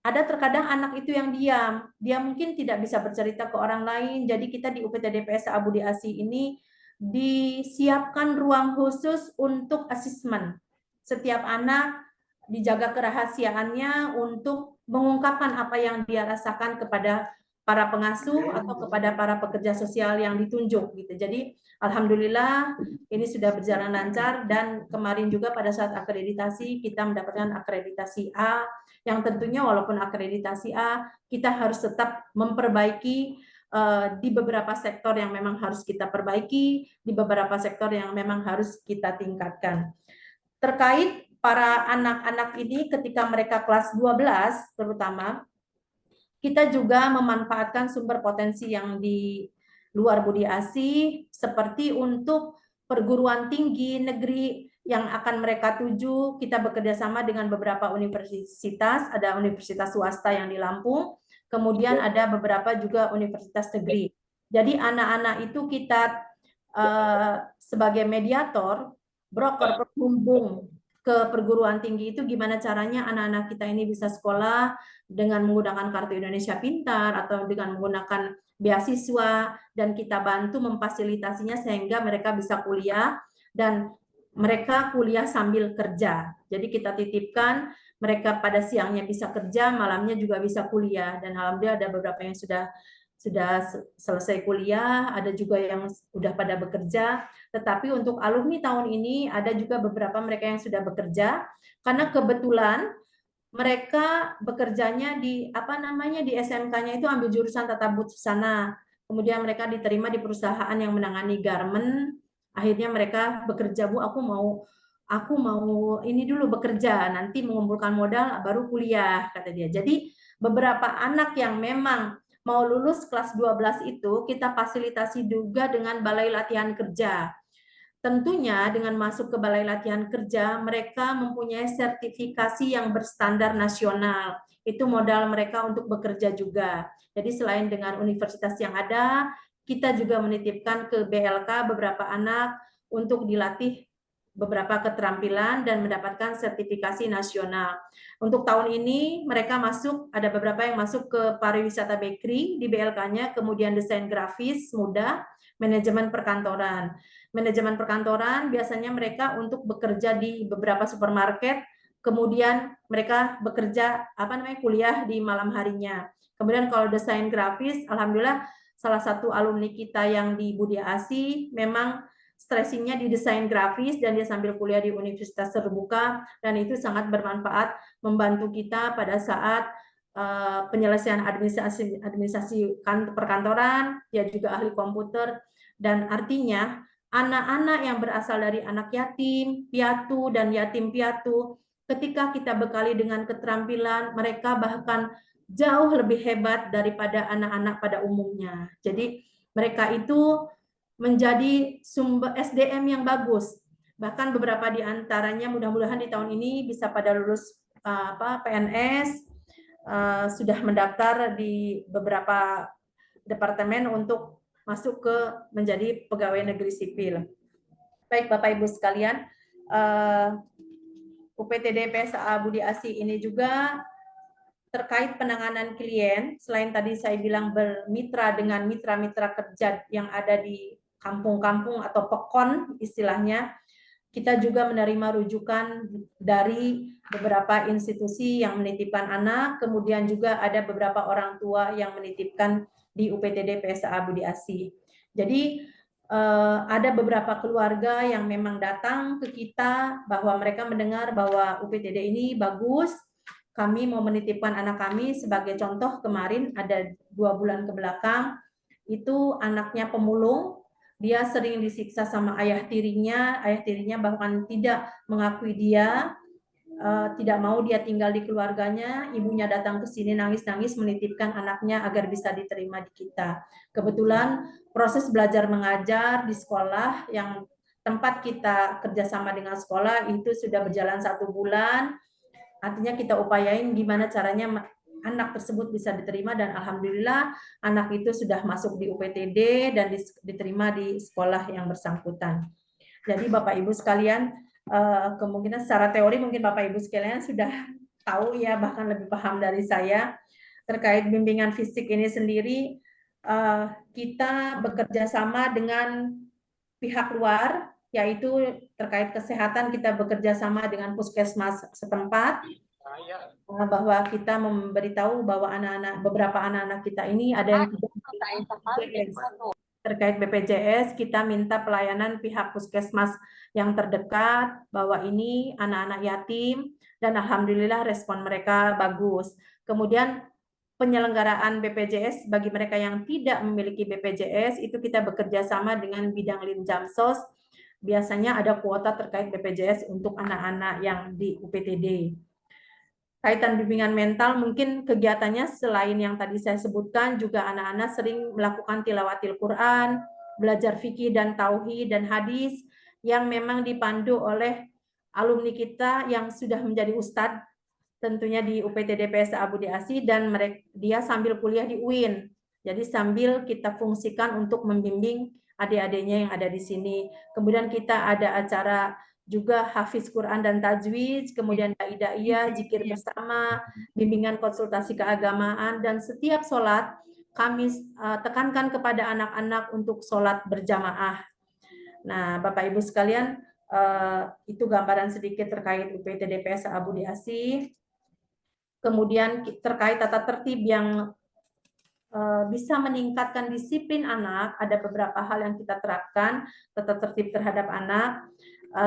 ada terkadang anak itu yang diam, dia mungkin tidak bisa bercerita ke orang lain. Jadi kita di UPTD PSA Budi Asih ini disiapkan ruang khusus untuk asesmen. Setiap anak dijaga kerahasiaannya untuk mengungkapkan apa yang dia rasakan kepada para pengasuh atau kepada para pekerja sosial yang ditunjuk gitu. Jadi alhamdulillah ini sudah berjalan lancar dan kemarin juga pada saat akreditasi kita mendapatkan akreditasi A yang tentunya walaupun akreditasi A kita harus tetap memperbaiki di beberapa sektor yang memang harus kita perbaiki, di beberapa sektor yang memang harus kita tingkatkan. Terkait para anak-anak ini ketika mereka kelas 12 terutama, kita juga memanfaatkan sumber potensi yang di luar Budi Asih seperti untuk perguruan tinggi negeri yang akan mereka tuju. Kita bekerja sama dengan beberapa universitas, ada universitas swasta yang di Lampung, kemudian ada beberapa juga universitas negeri. Jadi anak-anak itu kita sebagai mediator, broker penghubung ke perguruan tinggi itu gimana caranya anak-anak kita ini bisa sekolah dengan menggunakan Kartu Indonesia Pintar atau dengan menggunakan beasiswa, dan kita bantu memfasilitasinya sehingga mereka bisa kuliah dan mereka kuliah sambil kerja. Jadi kita titipkan mereka pada siangnya bisa kerja, malamnya juga bisa kuliah, dan alhamdulillah ada beberapa yang sudah selesai kuliah, ada juga yang sudah pada bekerja. Tetapi untuk alumni tahun ini ada juga beberapa mereka yang sudah bekerja karena kebetulan mereka bekerjanya di di SMK-nya itu ambil jurusan tata busana. Kemudian mereka diterima di perusahaan yang menangani garment. Akhirnya mereka bekerja, Bu, aku mau ini dulu bekerja, nanti mengumpulkan modal baru kuliah, kata dia. Jadi beberapa anak yang memang mau lulus kelas 12 itu kita fasilitasi juga dengan balai latihan kerja. Tentunya dengan masuk ke balai latihan kerja, mereka mempunyai sertifikasi yang berstandar nasional. Itu modal mereka untuk bekerja juga. Jadi selain dengan universitas yang ada, kita juga menitipkan ke BLK beberapa anak untuk dilatih beberapa keterampilan dan mendapatkan sertifikasi nasional. Untuk tahun ini mereka ada beberapa yang masuk ke pariwisata bakery di BLK-nya, kemudian desain grafis mudah, manajemen perkantoran. Manajemen perkantoran biasanya mereka untuk bekerja di beberapa supermarket, kemudian mereka bekerja kuliah di malam harinya. Kemudian kalau desain grafis, alhamdulillah salah satu alumni kita yang di Budi Asi memang stressingnya di desain grafis dan dia sambil kuliah di Universitas Terbuka, dan itu sangat bermanfaat membantu kita pada saat penyelesaian administrasi perkantoran. Dia juga ahli komputer, dan artinya anak-anak yang berasal dari anak yatim piatu dan yatim piatu, ketika kita bekali dengan keterampilan, mereka bahkan jauh lebih hebat daripada anak-anak pada umumnya. Jadi mereka itu menjadi sumber SDM yang bagus. Bahkan beberapa di antaranya mudah-mudahan di tahun ini bisa pada lulus PNS, sudah mendaftar di beberapa departemen untuk masuk ke menjadi pegawai negeri sipil. Baik Bapak Ibu sekalian, UPTD PSA Budi Asi ini juga terkait penanganan klien, selain tadi saya bilang bermitra dengan mitra-mitra kerja yang ada di kampung-kampung atau pekon istilahnya, kita juga menerima rujukan dari beberapa institusi yang menitipkan anak, kemudian juga ada beberapa orang tua yang menitipkan di UPTD PSA Budi Asi. Jadi ada beberapa keluarga yang memang datang ke kita bahwa mereka mendengar bahwa UPTD ini bagus, kami mau menitipkan anak kami. Sebagai contoh, kemarin ada 2 bulan ke belakang, itu anaknya pemulung, dia sering disiksa sama ayah tirinya bahkan tidak mengakui dia, tidak mau dia tinggal di keluarganya. Ibunya datang ke sini nangis-nangis menitipkan anaknya agar bisa diterima di kita. Kebetulan proses belajar mengajar di sekolah yang tempat kita kerjasama dengan sekolah itu sudah berjalan 1 bulan. Artinya kita upayain gimana caranya anak tersebut bisa diterima, dan alhamdulillah anak itu sudah masuk di UPTD dan diterima di sekolah yang bersangkutan. Jadi Bapak Ibu sekalian, kemungkinan secara teori mungkin Bapak Ibu sekalian sudah tahu ya, bahkan lebih paham dari saya terkait bimbingan fisik ini sendiri. Kita bekerja sama dengan pihak luar, yaitu terkait kesehatan kita bekerja sama dengan puskesmas setempat, bahwa kita memberitahu bahwa beberapa anak-anak kita ini ada yang terkait BPJS, kita minta pelayanan pihak puskesmas yang terdekat bahwa ini anak-anak yatim, dan alhamdulillah respon mereka bagus. Kemudian penyelenggaraan BPJS bagi mereka yang tidak memiliki BPJS itu kita bekerja sama dengan bidang Linjamsos. Biasanya ada kuota terkait BPJS untuk anak-anak yang di UPTD. Kaitan bimbingan mental, mungkin kegiatannya selain yang tadi saya sebutkan, juga anak-anak sering melakukan tilawatil Quran, belajar fikih dan tauhid dan hadis yang memang dipandu oleh alumni kita yang sudah menjadi ustadz tentunya di UPTD PSA Budi Asi, dan dia sambil kuliah di UIN. Jadi sambil kita fungsikan untuk membimbing adik-adiknya yang ada di sini. Kemudian kita ada acara juga hafiz Quran dan tajwid, kemudian dai-daiyah, zikir bersama, bimbingan konsultasi keagamaan, dan setiap sholat kami tekankan kepada anak-anak untuk sholat berjamaah. Nah, Bapak Ibu sekalian, itu gambaran sedikit terkait UPTD PSA Budi Asi. Kemudian terkait tata tertib yang bisa meningkatkan disiplin anak, ada beberapa hal yang kita terapkan tata tertib terhadap anak,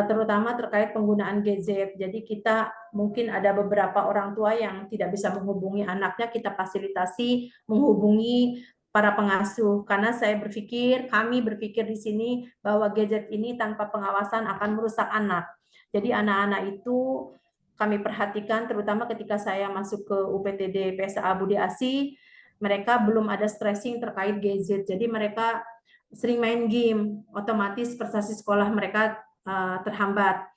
terutama terkait penggunaan gadget. Jadi kita mungkin ada beberapa orang tua yang tidak bisa menghubungi anaknya, kita fasilitasi menghubungi para pengasuh, karena kami berpikir di sini bahwa gadget ini tanpa pengawasan akan merusak anak. Jadi anak-anak itu kami perhatikan, terutama ketika saya masuk ke UPTD PSA Budi Asi, mereka belum ada stressing terkait gadget. Jadi mereka sering main game, otomatis prestasi sekolah mereka terhambat.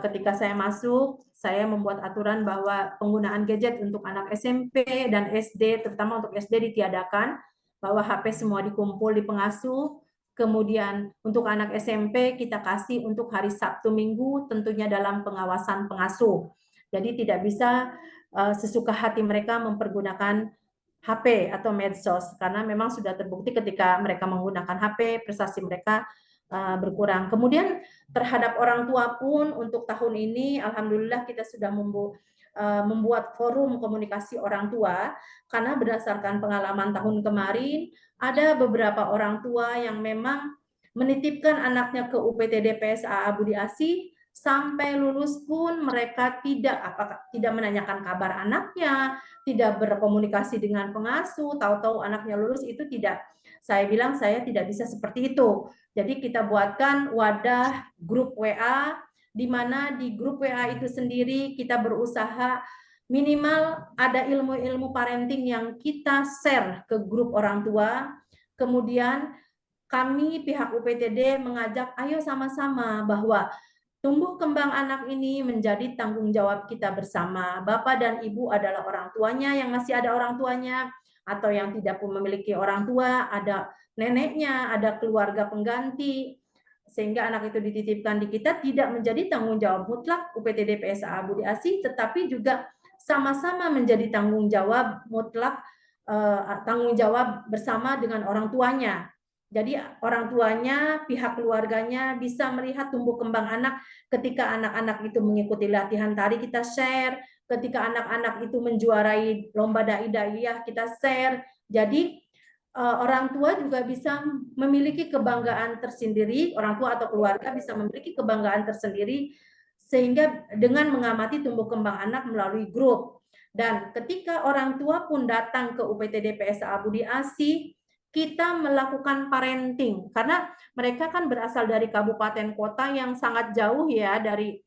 Ketika saya masuk, saya membuat aturan bahwa penggunaan gadget untuk anak SMP dan SD, terutama untuk SD ditiadakan, bahwa HP semua dikumpul di pengasuh, Kemudian untuk anak SMP kita kasih untuk hari Sabtu Minggu tentunya dalam pengawasan pengasuh. Jadi tidak bisa sesuka hati mereka mempergunakan HP atau medsos karena memang sudah terbukti ketika mereka menggunakan HP prestasi mereka berkurang. Kemudian terhadap orang tua pun untuk tahun ini alhamdulillah kita sudah membuat forum komunikasi orang tua karena berdasarkan pengalaman tahun kemarin ada beberapa orang tua yang memang menitipkan anaknya ke UPTD PSAA Budi Asih sampai lulus pun mereka tidak menanyakan kabar anaknya, tidak berkomunikasi dengan pengasuh, tahu-tahu anaknya lulus itu tidak. Saya bilang saya tidak bisa seperti itu. Jadi kita buatkan wadah grup WA di mana di grup WA itu sendiri kita berusaha minimal ada ilmu-ilmu parenting yang kita share ke grup orang tua. Kemudian kami pihak UPTD mengajak ayo sama-sama bahwa tumbuh kembang anak ini menjadi tanggung jawab kita bersama. Bapak dan Ibu adalah orang tuanya yang masih ada orang tuanya atau yang tidak pun memiliki orang tua, ada neneknya, ada keluarga pengganti. Sehingga anak itu dititipkan di kita tidak menjadi tanggung jawab mutlak UPTD PSAA Budi Asih, tetapi juga sama-sama menjadi tanggung jawab mutlak, tanggung jawab bersama dengan orang tuanya. Jadi orang tuanya, pihak keluarganya bisa melihat tumbuh kembang anak ketika anak-anak itu mengikuti latihan tari kita share, ketika anak-anak itu menjuarai lomba dai-daiyah kita share. Jadi orang tua juga bisa memiliki kebanggaan tersendiri, orang tua atau keluarga bisa memiliki kebanggaan tersendiri sehingga dengan mengamati tumbuh kembang anak melalui grup. Dan ketika orang tua pun datang ke UPTD PSAA Budi Asih, kita melakukan parenting karena mereka kan berasal dari kabupaten kota yang sangat jauh ya dari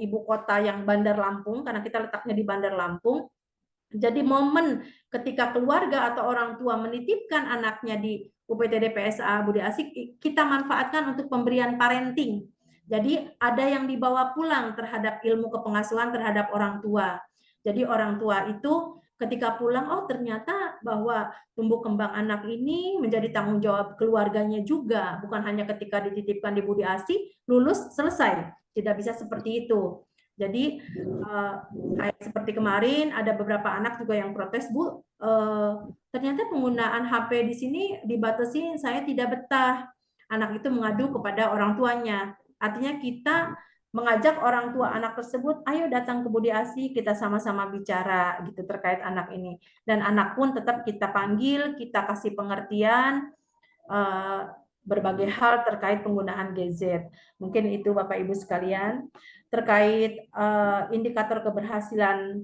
ibu kota yang Bandar Lampung karena kita letaknya di Bandar Lampung. Jadi momen ketika keluarga atau orang tua menitipkan anaknya di UPTD PSAA Budi Asih kita manfaatkan untuk pemberian parenting. Jadi ada yang dibawa pulang terhadap ilmu kepengasuhan terhadap orang tua. Jadi orang tua itu ketika pulang, oh ternyata bahwa tumbuh kembang anak ini menjadi tanggung jawab keluarganya juga, bukan hanya ketika dititipkan di Budi Asih, lulus, selesai. Tidak bisa seperti itu. Jadi seperti kemarin ada beberapa anak juga yang protes, Bu, ternyata penggunaan HP di sini dibatasi, saya tidak betah. Anak itu mengadu kepada orang tuanya. Artinya kita mengajak orang tua anak tersebut, ayo datang ke Budi Asih, kita sama-sama bicara gitu terkait anak ini. Dan anak pun tetap kita panggil, kita kasih pengertian berbagai hal terkait penggunaan gadget. Mungkin itu Bapak Ibu sekalian. Terkait indikator keberhasilan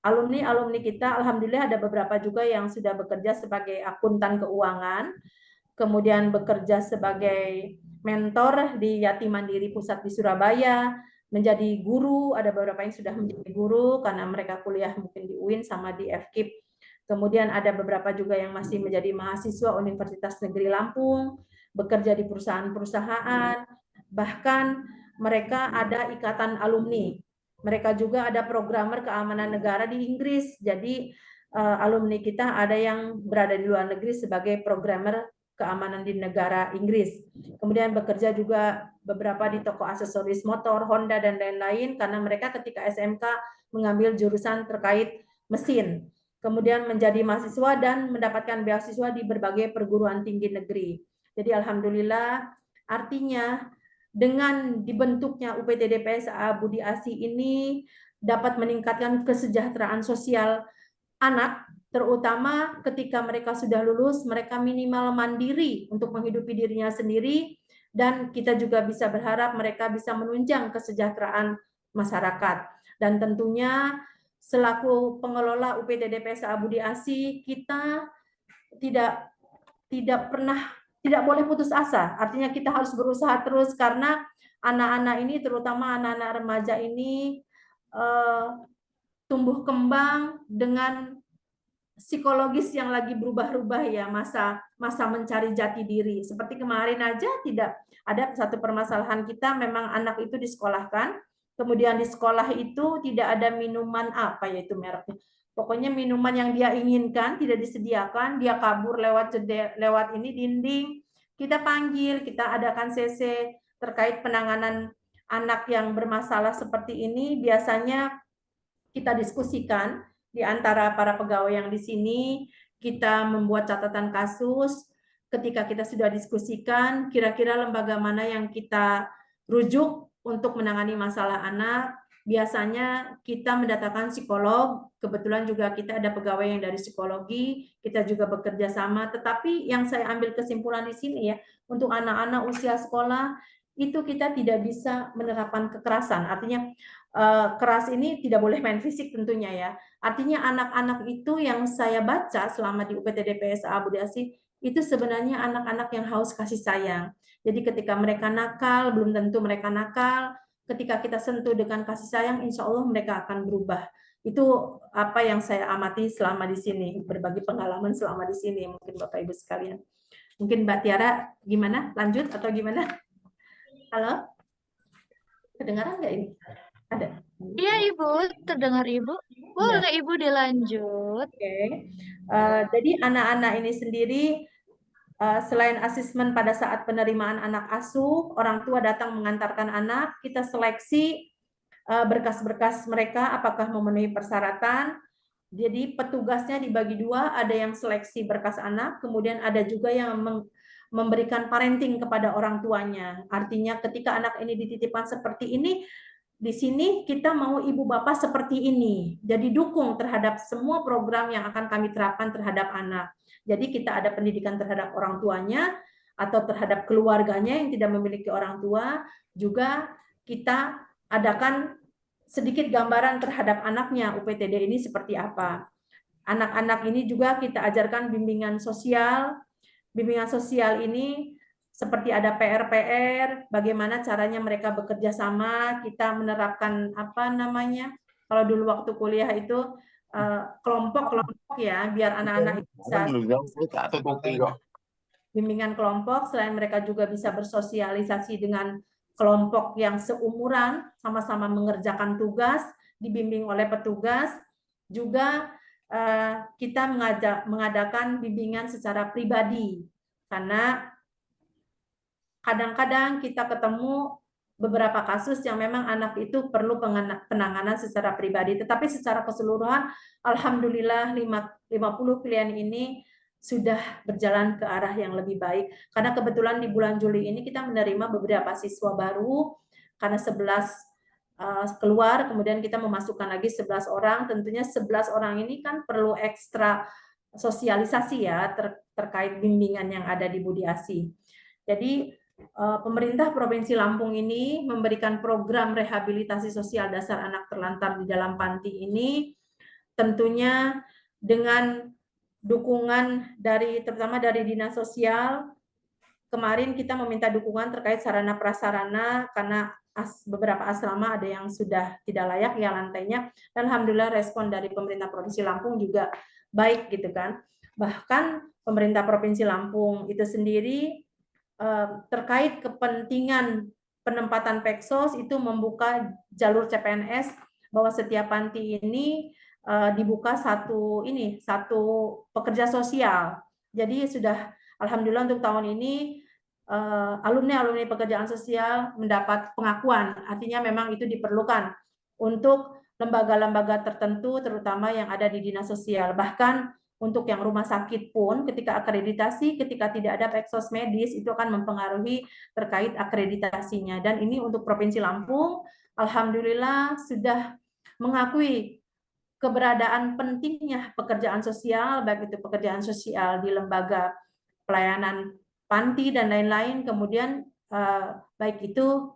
alumni kita, alhamdulillah ada beberapa juga yang sudah bekerja sebagai akuntan keuangan, kemudian bekerja sebagai mentor di Yatim Mandiri Pusat di Surabaya, menjadi guru, ada beberapa yang sudah menjadi guru karena mereka kuliah mungkin di UIN sama di FKIP. Kemudian ada beberapa juga yang masih menjadi mahasiswa Universitas Negeri Lampung, bekerja di perusahaan-perusahaan, bahkan mereka ada ikatan alumni. Mereka juga ada programmer keamanan negara di Inggris. Jadi alumni kita ada yang berada di luar negeri sebagai programmer keamanan di negara Inggris. Kemudian bekerja juga beberapa di toko aksesoris motor, Honda, dan lain-lain, karena mereka ketika SMK mengambil jurusan terkait mesin. Kemudian menjadi mahasiswa dan mendapatkan beasiswa di berbagai perguruan tinggi negeri. Jadi alhamdulillah, artinya dengan dibentuknya UPTD PSAA Budi Asih ini dapat meningkatkan kesejahteraan sosial anak, terutama ketika mereka sudah lulus, mereka minimal mandiri untuk menghidupi dirinya sendiri, dan kita juga bisa berharap mereka bisa menunjang kesejahteraan masyarakat. Dan tentunya selaku pengelola UPTD PSAA Budi Asih, kita tidak boleh putus asa. Artinya kita harus berusaha terus karena anak-anak ini, terutama anak-anak remaja ini tumbuh kembang dengan psikologis yang lagi berubah-ubah ya, masa mencari jati diri. Seperti kemarin aja tidak ada satu permasalahan kita, memang anak itu disekolahkan, kemudian di sekolah itu tidak ada minuman apa ya itu mereknya. Pokoknya minuman yang dia inginkan tidak disediakan, dia kabur lewat dinding, kita panggil, kita adakan CC terkait penanganan anak yang bermasalah seperti ini. Biasanya kita diskusikan di antara para pegawai yang di sini, kita membuat catatan kasus. Ketika kita sudah diskusikan, kira-kira lembaga mana yang kita rujuk untuk menangani masalah anak. Biasanya kita mendatangkan psikolog, kebetulan juga kita ada pegawai yang dari psikologi, kita juga bekerja sama, tetapi yang saya ambil kesimpulan di sini ya, untuk anak-anak usia sekolah, itu kita tidak bisa menerapkan kekerasan, artinya keras ini tidak boleh main fisik tentunya ya. Artinya anak-anak itu yang saya baca selama di UPTD PSA Budi Asih, itu sebenarnya anak-anak yang haus kasih sayang. Jadi ketika mereka nakal, belum tentu mereka nakal. Ketika kita sentuh dengan kasih sayang, insya Allah mereka akan berubah. Itu apa yang saya amati selama di sini, berbagi pengalaman selama di sini, mungkin Bapak Ibu sekalian. Mungkin Mbak Tiara gimana? Lanjut atau gimana? Halo? Kedengaran nggak ini? Ada? Iya Ibu, terdengar Ibu. Boleh Ibu dilanjut. Oke. Jadi anak-anak ini sendiri selain asesmen pada saat penerimaan anak asuh, orang tua datang mengantarkan anak, kita seleksi berkas-berkas mereka apakah memenuhi persyaratan. Jadi petugasnya dibagi dua, ada yang seleksi berkas anak, kemudian ada juga yang memberikan parenting kepada orang tuanya. Artinya ketika anak ini dititipkan seperti ini, di sini kita mau ibu bapak seperti ini. Jadi dukung terhadap semua program yang akan kami terapkan terhadap anak. Jadi kita ada pendidikan terhadap orang tuanya atau terhadap keluarganya yang tidak memiliki orang tua. Juga kita adakan sedikit gambaran terhadap anaknya UPTD ini seperti apa. Anak-anak ini juga kita ajarkan bimbingan sosial. Bimbingan sosial ini seperti ada PR-PR, bagaimana caranya mereka bekerja sama, kita menerapkan apa namanya, kalau dulu waktu kuliah itu kelompok-kelompok ya, biar anak-anak bisa bimbingan kelompok, selain mereka juga bisa bersosialisasi dengan kelompok yang seumuran, sama-sama mengerjakan tugas, dibimbing oleh petugas, juga kita mengadakan bimbingan secara pribadi, karena kadang-kadang kita ketemu beberapa kasus yang memang anak itu perlu penanganan secara pribadi, tetapi secara keseluruhan, alhamdulillah 50 klien ini sudah berjalan ke arah yang lebih baik. Karena kebetulan di bulan Juli ini kita menerima beberapa siswa baru, karena 11 keluar, kemudian kita memasukkan lagi 11 orang, tentunya 11 orang ini kan perlu ekstra sosialisasi ya, terkait bimbingan yang ada di Budi Asih. Jadi pemerintah Provinsi Lampung ini memberikan program rehabilitasi sosial dasar anak terlantar di dalam panti ini, tentunya dengan dukungan terutama dari Dinas Sosial. Kemarin kita meminta dukungan terkait sarana prasarana karena beberapa asrama ada yang sudah tidak layak ya lantainya, dan alhamdulillah respon dari pemerintah Provinsi Lampung juga baik gitu kan. Bahkan pemerintah Provinsi Lampung itu sendiri terkait kepentingan penempatan Peksos itu membuka jalur CPNS, bahwa setiap panti ini dibuka satu pekerja sosial. Jadi sudah alhamdulillah untuk tahun ini alumni pekerjaan sosial mendapat pengakuan, artinya memang itu diperlukan untuk lembaga-lembaga tertentu terutama yang ada di dinas sosial. Bahkan untuk yang rumah sakit pun ketika akreditasi, ketika tidak ada Peksos medis itu akan mempengaruhi terkait akreditasinya. Dan ini untuk Provinsi Lampung alhamdulillah sudah mengakui keberadaan pentingnya pekerjaan sosial, baik itu pekerjaan sosial di lembaga pelayanan panti dan lain-lain, kemudian baik itu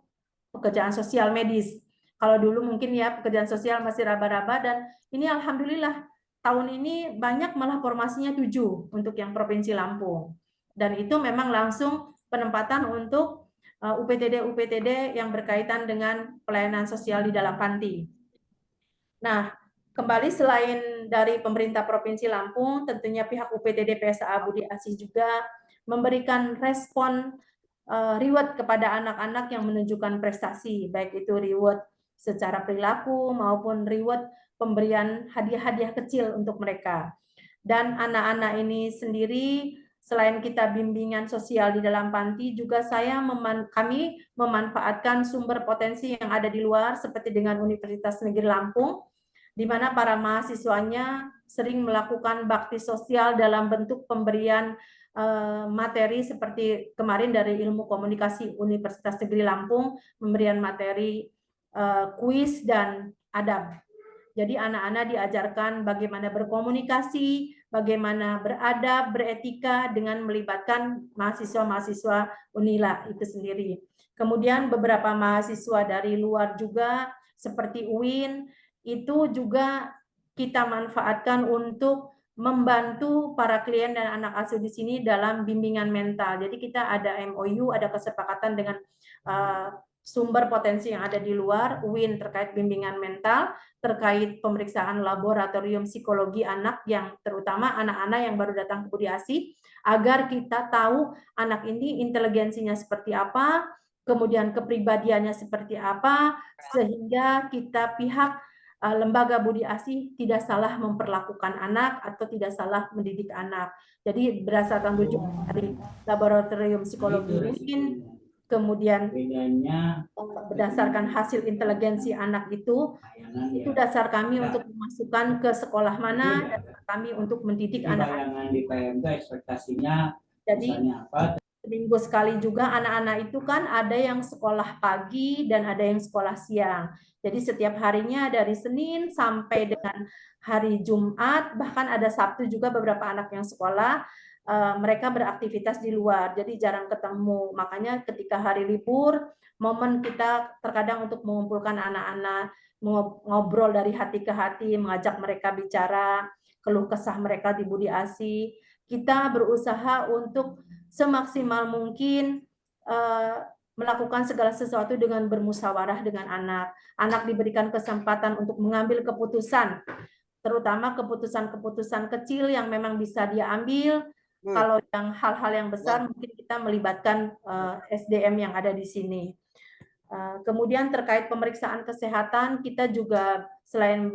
pekerjaan sosial medis. Kalau dulu mungkin ya pekerjaan sosial masih raba-raba, dan ini alhamdulillah tahun ini banyak malah formasinya 7 untuk yang Provinsi Lampung. Dan itu memang langsung penempatan untuk UPTD yang berkaitan dengan pelayanan sosial di dalam panti. Nah, kembali selain dari pemerintah Provinsi Lampung, tentunya pihak UPTD PSA Budi Asih juga memberikan respon reward kepada anak-anak yang menunjukkan prestasi, baik itu reward secara perilaku maupun reward pemberian hadiah-hadiah kecil untuk mereka. Dan anak-anak ini sendiri Selain kita bimbingan sosial di dalam panti, juga kami memanfaatkan sumber potensi yang ada di luar, seperti dengan Universitas Negeri Lampung, di mana para mahasiswanya sering melakukan bakti sosial dalam bentuk pemberian materi, seperti kemarin dari Ilmu Komunikasi Universitas Negeri Lampung, memberikan materi kuis dan adab. Jadi anak-anak diajarkan bagaimana berkomunikasi, bagaimana beradab, beretika dengan melibatkan mahasiswa-mahasiswa Unila itu sendiri. Kemudian beberapa mahasiswa dari luar juga seperti UIN itu juga kita manfaatkan untuk membantu para klien dan anak asuh di sini dalam bimbingan mental. Jadi kita ada MOU, ada kesepakatan dengan sumber potensi yang ada di luar, UIN terkait bimbingan mental, terkait pemeriksaan laboratorium psikologi anak, yang terutama anak-anak yang baru datang ke Budi Asih, agar kita tahu anak ini inteligensinya seperti apa, kemudian kepribadiannya seperti apa, sehingga kita pihak lembaga Budi Asih tidak salah memperlakukan anak atau tidak salah mendidik anak. Jadi berdasarkan rujukan dari laboratorium psikologi UIN, kemudian berdasarkan hasil inteligensi anak itu dasar kami untuk memasukkan ke sekolah mana, dan kami untuk mendidik anak-anak. Jadi minggu sekali juga anak-anak itu kan ada yang sekolah pagi dan ada yang sekolah siang. Jadi setiap harinya dari Senin sampai dengan hari Jumat, bahkan ada Sabtu juga beberapa anak yang sekolah, mereka beraktivitas di luar, jadi jarang ketemu. Makanya ketika hari libur, momen kita terkadang untuk mengumpulkan anak-anak, ngobrol dari hati ke hati, mengajak mereka bicara, keluh kesah mereka di Budi Asih. Kita berusaha untuk semaksimal mungkin melakukan segala sesuatu dengan bermusyawarah dengan anak. Anak diberikan kesempatan untuk mengambil keputusan, terutama keputusan-keputusan kecil yang memang bisa dia ambil. Kalau yang hal-hal yang besar mungkin kita melibatkan SDM yang ada di sini. Kemudian terkait pemeriksaan kesehatan, kita juga selain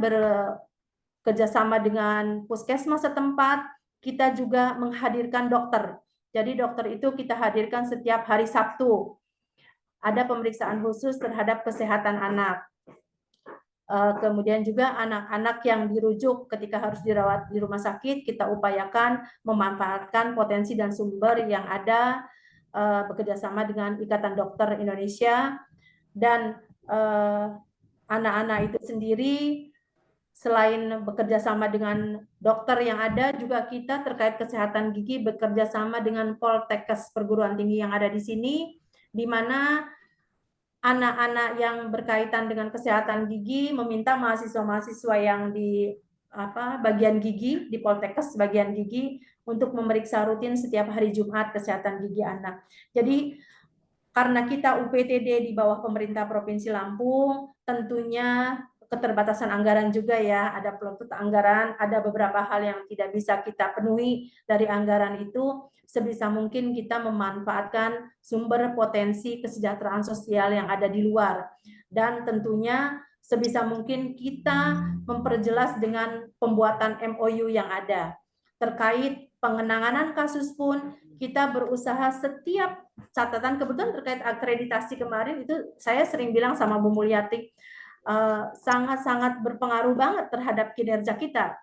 bekerjasama dengan puskesmas setempat, kita juga menghadirkan dokter. Jadi dokter itu kita hadirkan setiap hari Sabtu. Ada pemeriksaan khusus terhadap kesehatan anak. Kemudian juga anak-anak yang dirujuk ketika harus dirawat di rumah sakit, kita upayakan memanfaatkan potensi dan sumber yang ada, bekerjasama dengan Ikatan Dokter Indonesia, dan anak-anak itu sendiri selain bekerjasama dengan dokter yang ada, juga kita terkait kesehatan gigi bekerjasama dengan Poltekkes perguruan tinggi yang ada di sini, di mana anak-anak yang berkaitan dengan kesehatan gigi meminta mahasiswa-mahasiswa yang di bagian gigi di Poltekkes bagian gigi untuk memeriksa rutin setiap hari Jumat kesehatan gigi anak. Jadi karena kita UPTD di bawah pemerintah Provinsi Lampung, tentunya keterbatasan anggaran juga ya, ada pelutut anggaran, ada beberapa hal yang tidak bisa kita penuhi dari anggaran itu. Sebisa mungkin kita memanfaatkan sumber potensi kesejahteraan sosial yang ada di luar. Dan tentunya sebisa mungkin kita memperjelas dengan pembuatan MOU yang ada. Terkait pengenangan kasus pun, kita berusaha setiap catatan, kebetulan terkait akreditasi kemarin itu saya sering bilang sama Bu Mulyati, sangat-sangat berpengaruh banget terhadap kinerja kita,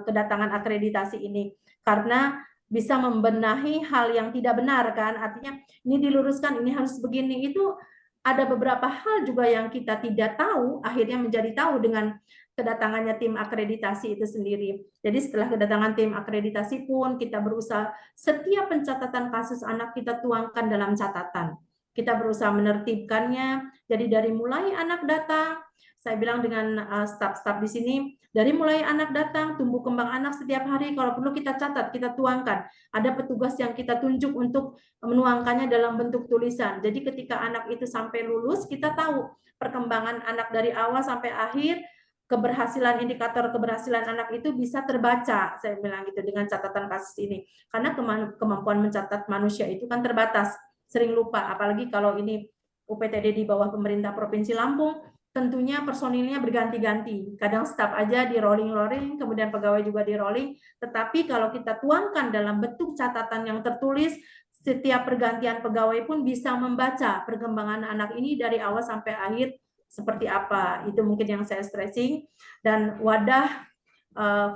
kedatangan akreditasi ini. Karena bisa membenahi hal yang tidak benar kan, artinya ini diluruskan, ini harus begini. Itu ada beberapa hal juga yang kita tidak tahu, akhirnya menjadi tahu dengan kedatangannya tim akreditasi itu sendiri. Jadi setelah kedatangan tim akreditasi pun kita berusaha setiap pencatatan kasus anak kita tuangkan dalam catatan. Kita berusaha menertibkannya, jadi dari mulai anak datang, saya bilang dengan staf-staf di sini, dari mulai anak datang, tumbuh kembang anak setiap hari, kalau perlu kita catat, kita tuangkan. Ada petugas yang kita tunjuk untuk menuangkannya dalam bentuk tulisan. Jadi ketika anak itu sampai lulus, kita tahu perkembangan anak dari awal sampai akhir, keberhasilan, indikator keberhasilan anak itu bisa terbaca, saya bilang gitu, dengan catatan kasus ini. Karena kemampuan mencatat manusia itu kan terbatas, sering lupa, apalagi kalau ini UPTD di bawah pemerintah Provinsi Lampung, tentunya personilnya berganti-ganti. Kadang staf aja di rolling-rolling, kemudian pegawai juga di rolling. Tetapi kalau kita tuangkan dalam bentuk catatan yang tertulis, setiap pergantian pegawai pun bisa membaca perkembangan anak ini dari awal sampai akhir seperti apa. Itu mungkin yang saya stressing. Dan wadah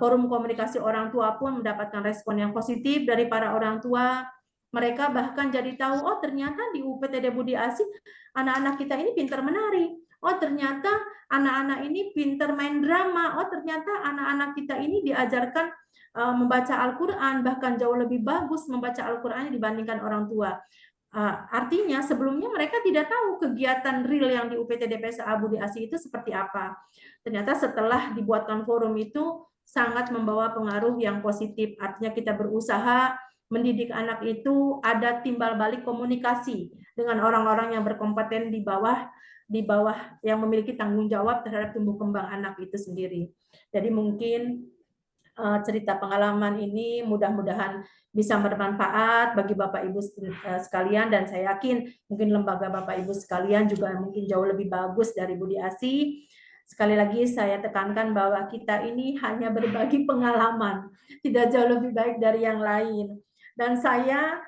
forum komunikasi orang tua pun mendapatkan respon yang positif dari para orang tua. Mereka bahkan jadi tahu, oh ternyata di UPTD Budi Asih anak-anak kita ini pintar menari. Oh ternyata anak-anak ini pintar main drama. Oh ternyata anak-anak kita ini diajarkan membaca Al-Quran, bahkan jauh lebih bagus membaca Al-Quran dibandingkan orang tua. Artinya sebelumnya mereka tidak tahu kegiatan real yang di UPTD PSA Budi Asih itu seperti apa. Ternyata setelah dibuatkan forum itu sangat membawa pengaruh yang positif. Artinya kita berusaha mendidik anak itu ada timbal balik komunikasi dengan orang-orang yang berkompeten di bawah yang memiliki tanggung jawab terhadap tumbuh kembang anak itu sendiri. Jadi mungkin cerita pengalaman ini mudah-mudahan bisa bermanfaat bagi Bapak Ibu sekalian, dan saya yakin mungkin lembaga Bapak Ibu sekalian juga mungkin jauh lebih bagus dari Budi Asih. Sekali lagi saya tekankan bahwa kita ini hanya berbagi pengalaman, tidak jauh lebih baik dari yang lain. Dan saya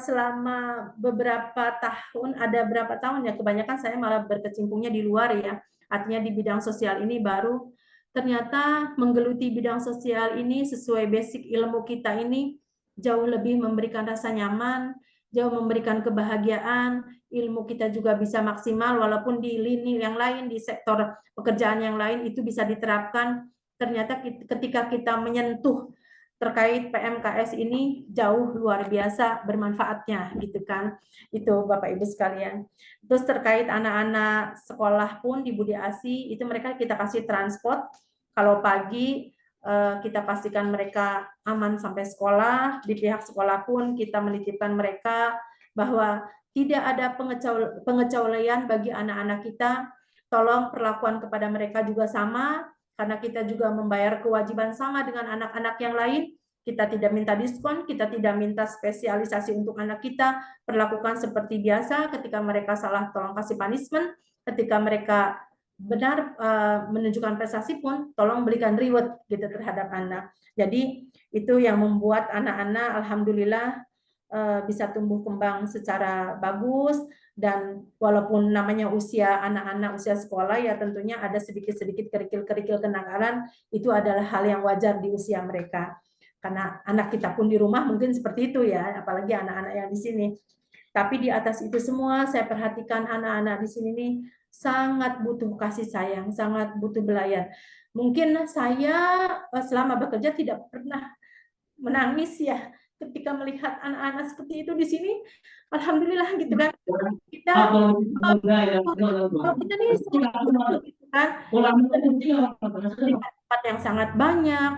selama beberapa tahun, ada berapa tahun ya, kebanyakan saya malah berkecimpungnya di luar ya, artinya di bidang sosial ini baru ternyata menggeluti bidang sosial ini sesuai basic ilmu kita ini jauh lebih memberikan rasa nyaman, jauh memberikan kebahagiaan, ilmu kita juga bisa maksimal walaupun di lini yang lain, di sektor pekerjaan yang lain itu bisa diterapkan. Ternyata ketika kita menyentuh terkait PMKS ini jauh luar biasa bermanfaatnya gitu kan. Itu Bapak Ibu sekalian. Terus terkait anak-anak sekolah pun di Budi Asih itu mereka kita kasih transport. Kalau pagi kita pastikan mereka aman sampai sekolah, di pihak sekolah pun kita menitipkan mereka bahwa tidak ada pengecualian bagi anak-anak kita. Tolong perlakuan kepada mereka juga sama, karena kita juga membayar kewajiban sama dengan anak-anak yang lain. Kita tidak minta diskon, kita tidak minta spesialisasi untuk anak kita, perlakukan seperti biasa. Ketika mereka salah, tolong kasih punishment. Ketika mereka benar menunjukkan prestasi pun tolong berikan reward gitu terhadap anak. Jadi itu yang membuat anak-anak alhamdulillah bisa tumbuh kembang secara bagus, dan walaupun namanya usia anak-anak usia sekolah ya tentunya ada sedikit-sedikit kerikil-kerikil kenakalan, itu adalah hal yang wajar di usia mereka. Karena anak kita pun di rumah mungkin seperti itu ya, apalagi anak-anak yang di sini. Tapi di atas itu semua saya perhatikan anak-anak di sini nih sangat butuh kasih sayang, sangat butuh belayan. Mungkin saya selama bekerja tidak pernah menangis ya ketika melihat anak-anak seperti itu di sini. Alhamdulillah gitu kan. Kita nih kan tempat yang sangat banyak.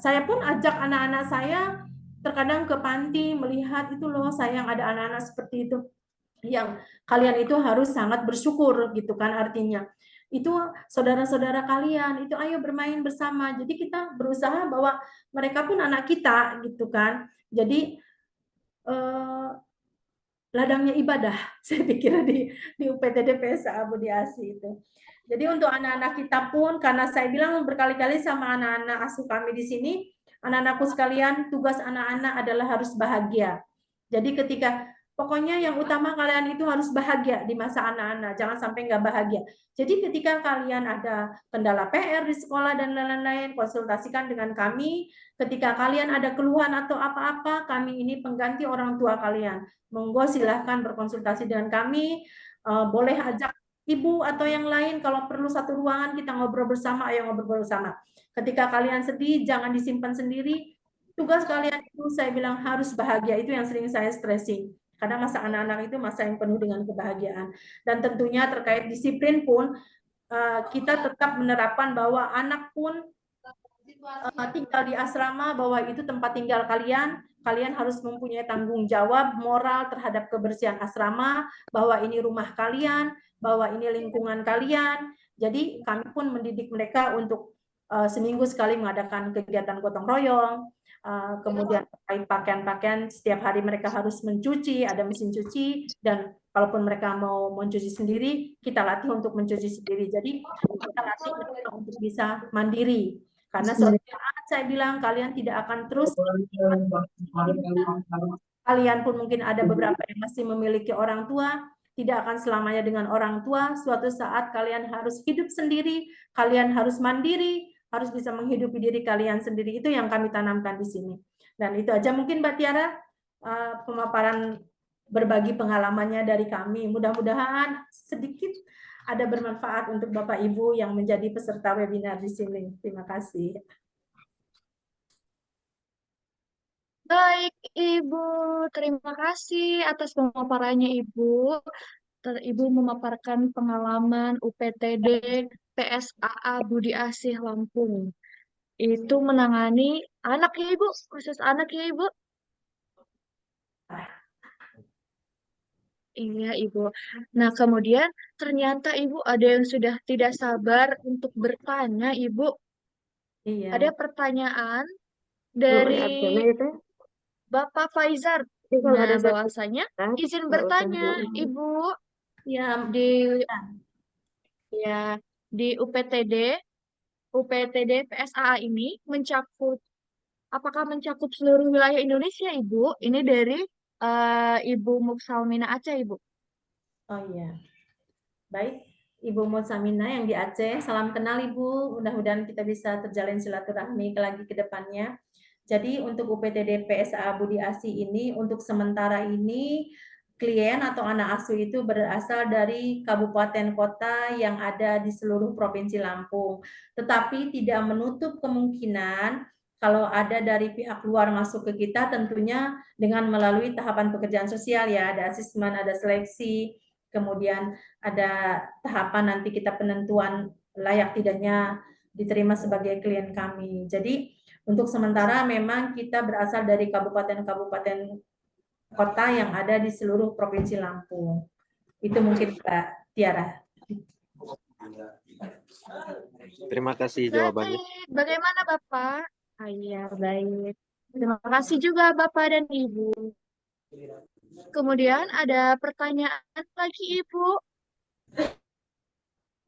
Saya pun ajak anak-anak saya terkadang ke panti melihat itu loh, sayang ada anak-anak seperti itu. Yang kalian itu harus sangat bersyukur gitu kan, artinya itu saudara-saudara kalian itu ayo bermain bersama. Jadi kita berusaha bahwa mereka pun anak kita gitu kan. Jadi ladangnya ibadah saya pikir di UPTD PSA Budi Asih itu. Jadi untuk anak-anak kita pun, karena saya bilang berkali-kali sama anak-anak asuh kami di sini, anak-anakku sekalian, tugas anak-anak adalah harus bahagia. Jadi ketika pokoknya yang utama kalian itu harus bahagia di masa anak-anak, jangan sampai nggak bahagia. Jadi ketika kalian ada kendala PR di sekolah dan lain-lain, konsultasikan dengan kami. Ketika kalian ada keluhan atau apa-apa, kami ini pengganti orang tua kalian. Monggo silahkan berkonsultasi dengan kami, boleh ajak ibu atau yang lain, kalau perlu satu ruangan kita ngobrol bersama, ayo ngobrol bersama. Ketika kalian sedih, jangan disimpan sendiri. Tugas kalian itu saya bilang harus bahagia, itu yang sering saya stressing. Karena masa anak-anak itu masa yang penuh dengan kebahagiaan. Dan tentunya terkait disiplin pun, kita tetap menerapkan bahwa anak pun tinggal di asrama, bahwa itu tempat tinggal kalian. Kalian harus mempunyai tanggung jawab moral terhadap kebersihan asrama, bahwa ini rumah kalian, bahwa ini lingkungan kalian. Jadi kami pun mendidik mereka untuk seminggu sekali mengadakan kegiatan gotong royong, kemudian terkait pakaian-pakaian, setiap hari mereka harus mencuci, ada mesin cuci, dan kalaupun mereka mau mencuci sendiri, kita latih untuk mencuci sendiri. Jadi kita latih mereka untuk bisa mandiri. Karena suatu saat saya bilang kalian tidak akan terus, kalian pun mungkin ada beberapa yang masih memiliki orang tua, tidak akan selamanya dengan orang tua. Suatu saat kalian harus hidup sendiri, kalian harus mandiri, harus bisa menghidupi diri kalian sendiri. Itu yang kami tanamkan di sini. Dan itu aja mungkin Mbak Tiara, pemaparan berbagi pengalamannya dari kami. Mudah-mudahan sedikit ada bermanfaat untuk Bapak Ibu yang menjadi peserta webinar di sini. Terima kasih. Baik, Ibu. Terima kasih atas pemaparannya, Ibu. Ibu memaparkan pengalaman UPTD PSAA Budi Asih Lampung. Itu menangani anak ya, Ibu, khusus anak ya, Ibu. Iya, Ibu. Nah, kemudian ternyata Ibu ada yang sudah tidak sabar untuk bertanya, Ibu. Iya. Ada pertanyaan dari Bapak Faizar. Nah, bahwasanya izin bertanya, Ibu, Ya, di UPTD PSAA ini apakah mencakup seluruh wilayah Indonesia, Ibu? Ini dari Ibu Muksalmina Aceh, Ibu. oh iya. Baik, Ibu Mutsamina yang di Aceh, salam kenal Ibu. Mudah-mudahan kita bisa terjalin silaturahmi lagi ke depannya. Jadi untuk UPTD PSAA Budi Asih ini untuk sementara ini klien atau anak asuh itu berasal dari kabupaten kota yang ada di seluruh Provinsi Lampung. Tetapi tidak menutup kemungkinan kalau ada dari pihak luar masuk ke kita tentunya dengan melalui tahapan pekerjaan sosial ya, ada asesmen, ada seleksi, kemudian ada tahapan nanti kita penentuan layak tidaknya diterima sebagai klien kami. Jadi untuk sementara memang kita berasal dari kabupaten-kabupaten kota yang ada di seluruh Provinsi Lampung. Itu mungkin Mbak Tiara. Terima kasih jawabannya. Baik, bagaimana Bapak? Iya, baik. Terima kasih juga Bapak dan Ibu. Kemudian ada pertanyaan lagi Ibu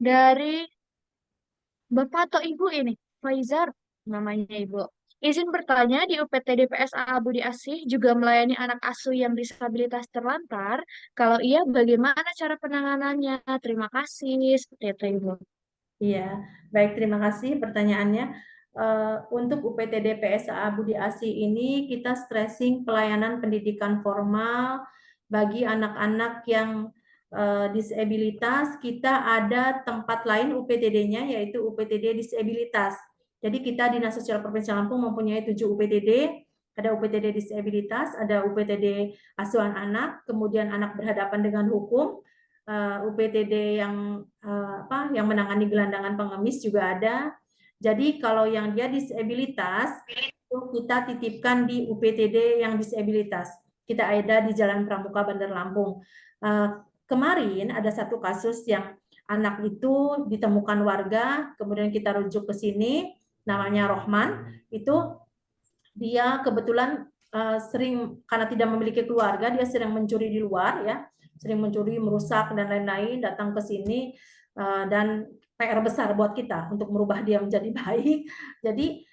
dari Bapak atau Ibu ini, Faizar namanya Ibu. Izin bertanya, di UPTD PSAA Budi Asih juga melayani anak asuh yang disabilitas terlantar. Kalau iya, bagaimana cara penanganannya? Terima kasih. Seperti itu, Ibu. Iya, baik, terima kasih pertanyaannya. Untuk UPTD PSAA Budi Asih ini kita stressing pelayanan pendidikan formal bagi anak-anak yang disabilitas. Kita ada tempat lain UPTD-nya yaitu UPTD disabilitas. Jadi kita Dinas Sosial Provinsi Lampung mempunyai 7 UPTD. Ada UPTD disabilitas, ada UPTD asuhan anak, kemudian anak berhadapan dengan hukum, UPTD yang yang menangani gelandangan pengemis juga ada. Jadi kalau yang dia disabilitas itu kita titipkan di UPTD yang disabilitas. Kita ada di Jalan Pramuka Bandar Lampung. Kemarin ada satu kasus yang anak itu ditemukan warga, kemudian kita rujuk ke sini, namanya Rohman. Itu dia kebetulan sering karena tidak memiliki keluarga, dia sering mencuri di luar ya. Sering mencuri, merusak, dan lain-lain, datang ke sini, dan PR besar buat kita untuk merubah dia menjadi baik. Jadi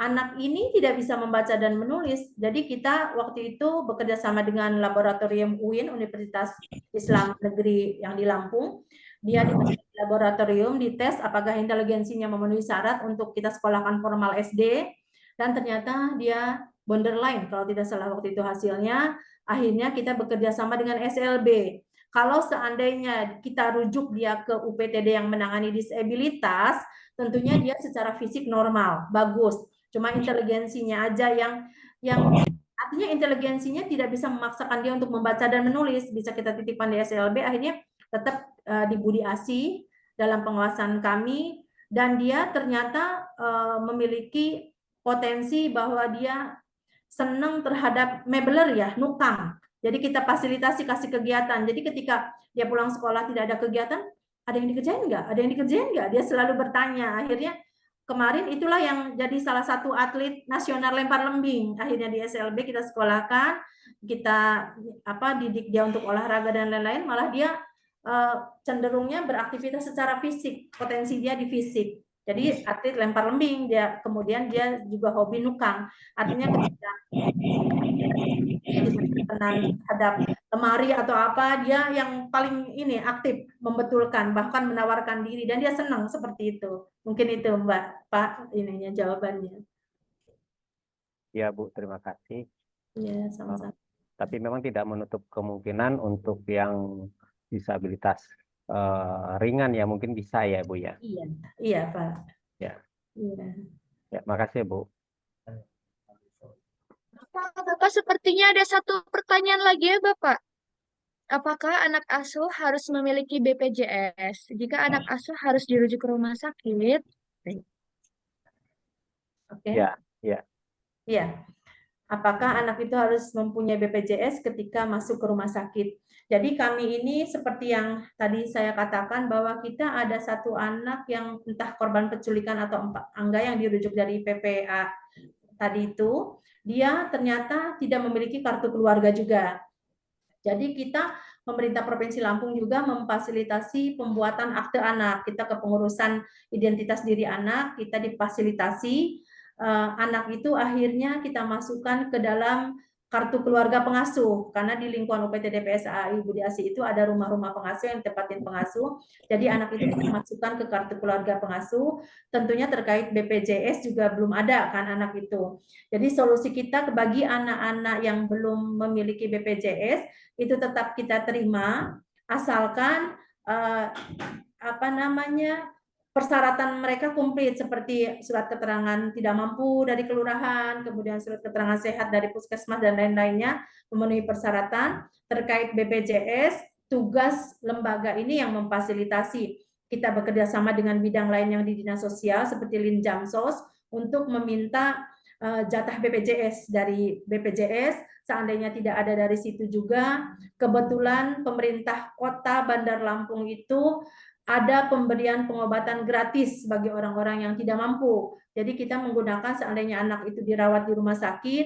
anak ini tidak bisa membaca dan menulis, jadi kita waktu itu bekerja sama dengan laboratorium UIN, Universitas Islam Negeri yang di Lampung. Dia di laboratorium dites apakah inteligensinya memenuhi syarat untuk kita sekolahkan formal SD, dan ternyata dia borderline kalau tidak salah waktu itu hasilnya. Akhirnya kita bekerja sama dengan SLB. Kalau seandainya kita rujuk dia ke UPTD yang menangani disabilitas, tentunya dia secara fisik normal, bagus. Cuma inteligensinya aja yang artinya inteligensinya tidak bisa memaksakan dia untuk membaca dan menulis. Bisa kita titipkan di SLB, akhirnya tetap di Budi Asih dalam pengawasan kami, dan dia ternyata memiliki potensi bahwa dia senang terhadap mebeler ya, nukang. Jadi kita fasilitasi, kasih kegiatan. Jadi ketika dia pulang sekolah tidak ada kegiatan, ada yang dikerjain nggak? Ada yang dikerjain nggak? Dia selalu bertanya. Akhirnya kemarin itulah yang jadi salah satu atlet nasional lempar lembing. Akhirnya di SLB kita sekolahkan, kita didik dia untuk olahraga dan lain-lain, malah dia cenderungnya beraktivitas secara fisik, potensi dia di fisik. Jadi atlet lempar lembing, dia kemudian dia juga hobi nukang. Artinya ketika terhadap lemari atau apa, dia yang paling ini aktif membetulkan, bahkan menawarkan diri, dan dia senang seperti itu. Mungkin itu Mbak, Pak, ininya jawabannya. Ya Bu, terima kasih. Iya, sama-sama. Tapi memang tidak menutup kemungkinan untuk yang disabilitas ringan ya, mungkin bisa ya Bu ya. Iya, iya Pak. Ya. Iya. Ya, makasih Bu. Bapak, sepertinya ada satu pertanyaan lagi ya, Bapak. Apakah anak asuh harus memiliki BPJS? Jika anak asuh harus dirujuk ke rumah sakit, Oke. Ya, ya. Iya. Apakah anak itu harus mempunyai BPJS ketika masuk ke rumah sakit? Jadi kami ini seperti yang tadi saya katakan bahwa kita ada satu anak yang entah korban penculikan atau enggak yang dirujuk dari PPA tadi itu, dia ternyata tidak memiliki kartu keluarga juga. Jadi kita pemerintah Provinsi Lampung juga memfasilitasi pembuatan akte anak. Kita kepengurusan identitas diri anak, kita difasilitasi anak itu akhirnya kita masukkan ke dalam kartu keluarga pengasuh, karena di lingkungan UPT DPSA Ibu Diasi itu ada rumah-rumah pengasuh yang tempatin pengasuh. Jadi anak itu kita masukkan ke kartu keluarga pengasuh. Tentunya terkait BPJS juga belum ada kan anak itu. Jadi solusi kita bagi anak-anak yang belum memiliki BPJS itu tetap kita terima, asalkan persyaratan mereka komplit seperti surat keterangan tidak mampu dari kelurahan, kemudian surat keterangan sehat dari puskesmas dan lain-lainnya memenuhi persyaratan. Terkait BPJS, tugas lembaga ini yang memfasilitasi. Kita bekerja sama dengan bidang lain yang di Dinas Sosial seperti Linjamsos untuk meminta jatah BPJS dari BPJS. Seandainya tidak ada dari situ juga, kebetulan pemerintah Kota Bandar Lampung itu ada pemberian pengobatan gratis bagi orang-orang yang tidak mampu. Jadi kita menggunakan seandainya anak itu dirawat di rumah sakit,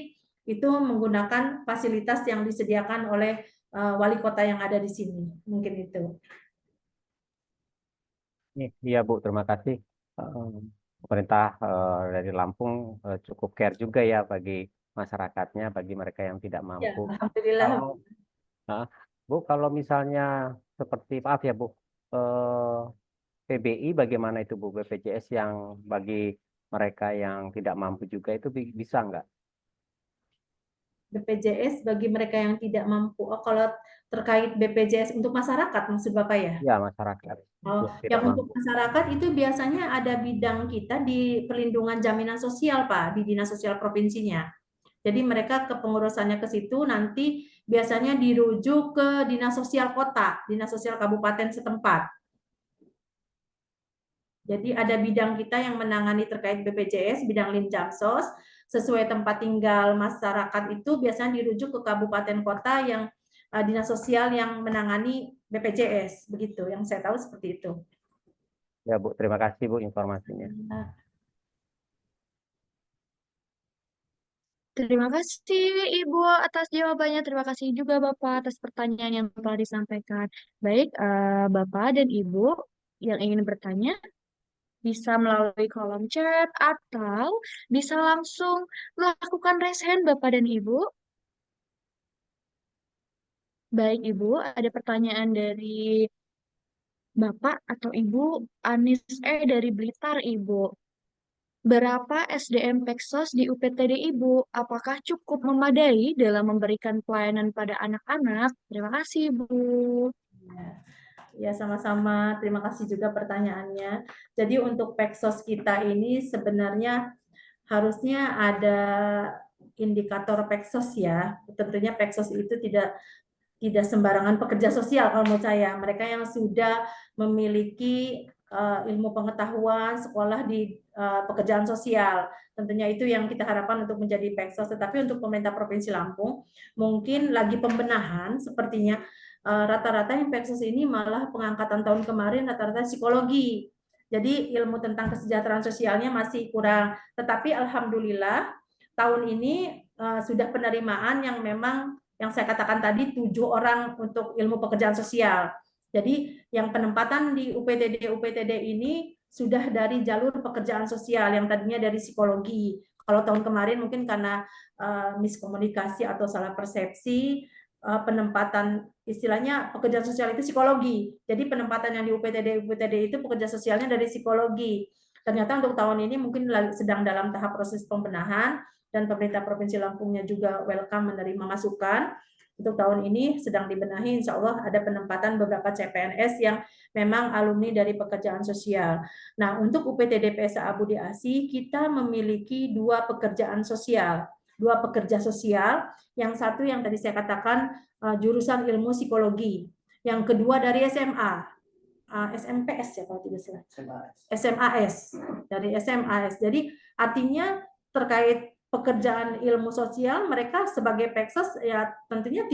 itu menggunakan fasilitas yang disediakan oleh wali kota yang ada di sini. Mungkin itu. Iya Bu, terima kasih. Pemerintah dari Lampung cukup care juga ya bagi masyarakatnya, bagi mereka yang tidak mampu. Ya, alhamdulillah. Bu, kalau misalnya seperti, maaf ya Bu, PBI bagaimana itu Bu, BPJS yang bagi mereka yang tidak mampu juga itu bisa nggak? BPJS bagi mereka yang tidak mampu. Oh, kalau terkait BPJS untuk masyarakat maksud Bapak ya? Ya, masyarakat. Oh, yang untuk masyarakat itu biasanya ada bidang kita di perlindungan jaminan sosial Pak, di Dinas Sosial Provinsinya. Jadi mereka kepengurusannya ke situ, nanti biasanya dirujuk ke Dinas Sosial Kota, Dinas Sosial Kabupaten setempat. Jadi ada bidang kita yang menangani terkait BPJS, bidang Linjamsos, sesuai tempat tinggal masyarakat itu biasanya dirujuk ke kabupaten kota yang dinas sosial yang menangani BPJS, begitu. Yang saya tahu seperti itu. Ya Bu, terima kasih Bu informasinya. terima kasih Ibu atas jawabannya. Terima kasih juga Bapak atas pertanyaan yang telah disampaikan. Baik, Bapak dan Ibu yang ingin bertanya bisa melalui kolom chat atau bisa langsung melakukan raise hand Bapak dan Ibu. Baik Ibu, ada pertanyaan dari Bapak atau Ibu Anis dari Blitar Ibu. Berapa SDM Peksos di UPTD Ibu? Apakah cukup memadai dalam memberikan pelayanan pada anak-anak? Terima kasih Bu. Ya, sama-sama. Terima kasih juga pertanyaannya. Jadi untuk Peksos kita ini sebenarnya harusnya ada indikator Peksos ya. Tentunya Peksos itu tidak sembarangan pekerja sosial kalau menurut saya. Mereka yang sudah memiliki ilmu pengetahuan, sekolah di pekerjaan sosial. Tentunya itu yang kita harapkan untuk menjadi Peksos. Tetapi untuk pemerintah Provinsi Lampung, mungkin lagi pembenahan sepertinya rata-rata yang Peksos ini malah pengangkatan tahun kemarin rata-rata psikologi. Jadi ilmu tentang kesejahteraan sosialnya masih kurang. Tetapi alhamdulillah tahun ini sudah penerimaan yang memang yang saya katakan tadi 7 orang untuk ilmu pekerjaan sosial. Jadi yang penempatan di UPTD ini sudah dari jalur pekerjaan sosial yang tadinya dari psikologi. Kalau tahun kemarin mungkin karena miskomunikasi atau salah persepsi, penempatan istilahnya pekerjaan sosial itu psikologi. Jadi penempatan yang di UPTD itu pekerja sosialnya dari psikologi. Ternyata untuk tahun ini mungkin sedang dalam tahap proses pembenahan dan pemerintah Provinsi Lampungnya juga welcome menerima masukan. Untuk tahun ini sedang dibenahi, insya Allah ada penempatan beberapa CPNS yang memang alumni dari pekerjaan sosial. Nah, untuk UPTD PSA Budi Asi, kita memiliki 2 pekerjaan sosial. 2 pekerja sosial, yang satu yang tadi saya katakan jurusan ilmu psikologi, yang kedua dari SMA, SMPS ya kalau tidak salah, SMAS, dari SMAS. Jadi artinya terkait pekerjaan ilmu sosial, mereka sebagai Peksos ya tentunya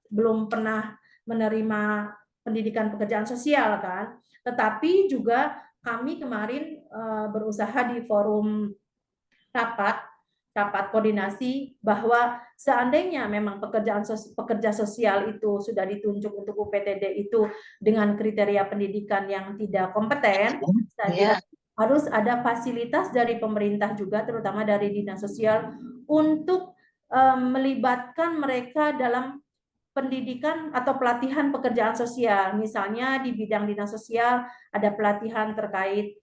belum pernah menerima pendidikan pekerjaan sosial kan, tetapi juga kami kemarin berusaha di forum rapat koordinasi bahwa seandainya memang pekerja sosial itu sudah ditunjuk untuk UPTD itu dengan kriteria pendidikan yang tidak kompeten, saya harus ada fasilitas dari pemerintah juga, terutama dari dinas sosial, untuk melibatkan mereka dalam pendidikan atau pelatihan pekerjaan sosial. Misalnya di bidang dinas sosial ada pelatihan terkait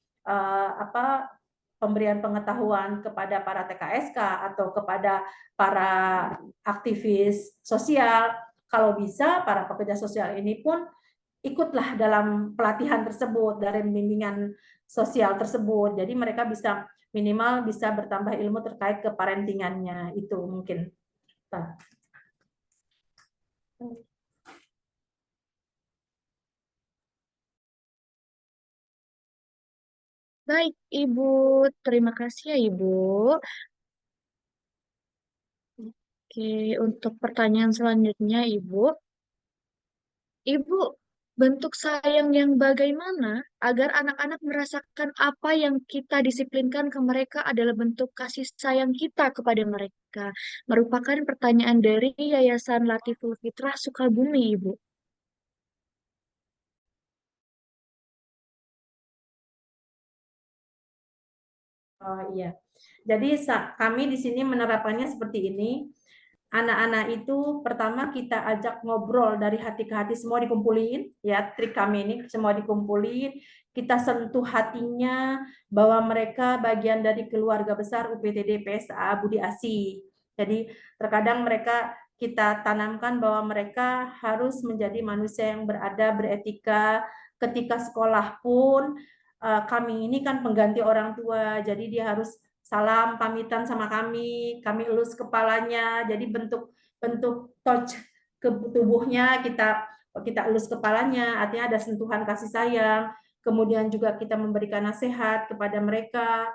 pemberian pengetahuan kepada para TKSK atau kepada para aktivis sosial. Kalau bisa, para pekerja sosial ini pun ikutlah dalam pelatihan tersebut, dari bimbingan sosial tersebut. Jadi mereka bisa minimal bisa bertambah ilmu terkait keparentingannya. Itu mungkin. Baik, Ibu. Terima kasih ya, Ibu. Oke, untuk pertanyaan selanjutnya, Ibu. Ibu, bentuk sayang yang bagaimana agar anak-anak merasakan apa yang kita disiplinkan ke mereka adalah bentuk kasih sayang kita kepada mereka? Merupakan pertanyaan dari Yayasan Latiful Fitrah Sukabumi, Ibu. Oh iya. Jadi kami di sini menerapkannya seperti ini. Anak-anak itu pertama kita ajak ngobrol dari hati ke hati, semua dikumpulin, ya trik kami ini semua dikumpulin, kita sentuh hatinya bahwa mereka bagian dari keluarga besar UPTD PSA Budi Asi. Jadi terkadang mereka kita tanamkan bahwa mereka harus menjadi manusia yang beradab, beretika, ketika sekolah pun kami ini kan pengganti orang tua, jadi dia harus salam pamitan sama kami elus kepalanya, jadi bentuk touch ke tubuhnya kita elus kepalanya, artinya ada sentuhan kasih sayang. Kemudian juga kita memberikan nasihat kepada mereka.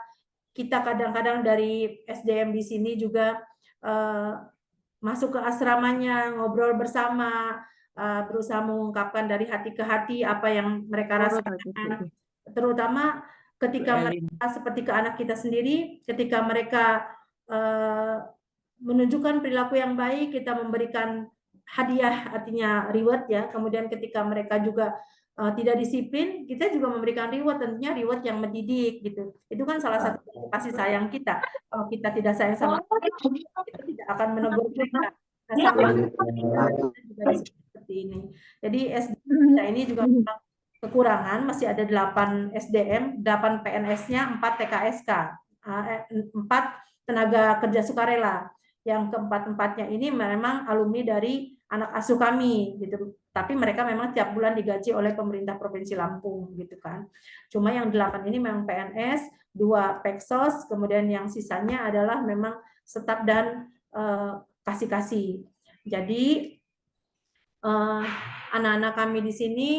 Kita kadang-kadang dari SDM di sini juga masuk ke asramanya, ngobrol bersama, berusaha mengungkapkan dari hati ke hati apa yang mereka rasakan, terutama ketika mereka seperti ke anak kita sendiri, ketika mereka menunjukkan perilaku yang baik, kita memberikan hadiah, artinya reward ya. Kemudian ketika mereka juga tidak disiplin, kita juga memberikan reward, tentunya reward yang mendidik gitu. Itu kan salah satu kasih sayang kita. Kalau kita tidak sayang sama mereka, kita tidak akan menegur mereka. Nah, sama juga seperti ini. Jadi SDM kita ini juga kekurangan, masih ada 8 SDM, 8 PNS-nya, 4 TKSK, 4 tenaga kerja sukarela. Yang keempat-empatnya ini memang alumni dari anak asuh kami, gitu. Tapi mereka memang tiap bulan digaji oleh pemerintah Provinsi Lampung, gitu kan. Cuma yang 8 ini memang PNS, 2 Peksos, kemudian yang sisanya adalah memang staf dan kasih-kasih. Jadi anak-anak kami di sini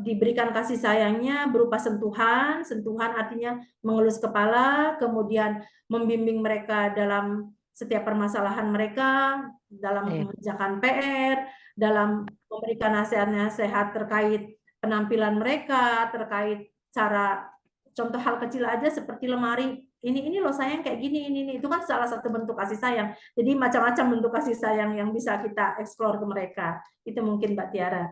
diberikan kasih sayangnya berupa sentuhan artinya mengelus kepala, kemudian membimbing mereka dalam setiap permasalahan mereka, dalam mengerjakan PR, dalam memberikan nasihat-nasihat terkait penampilan mereka, terkait cara contoh hal kecil aja seperti lemari ini loh sayang kayak gini ini itu kan salah satu bentuk kasih sayang. Jadi macam-macam bentuk kasih sayang yang bisa kita eksplor ke mereka. Itu mungkin Mbak Tiara.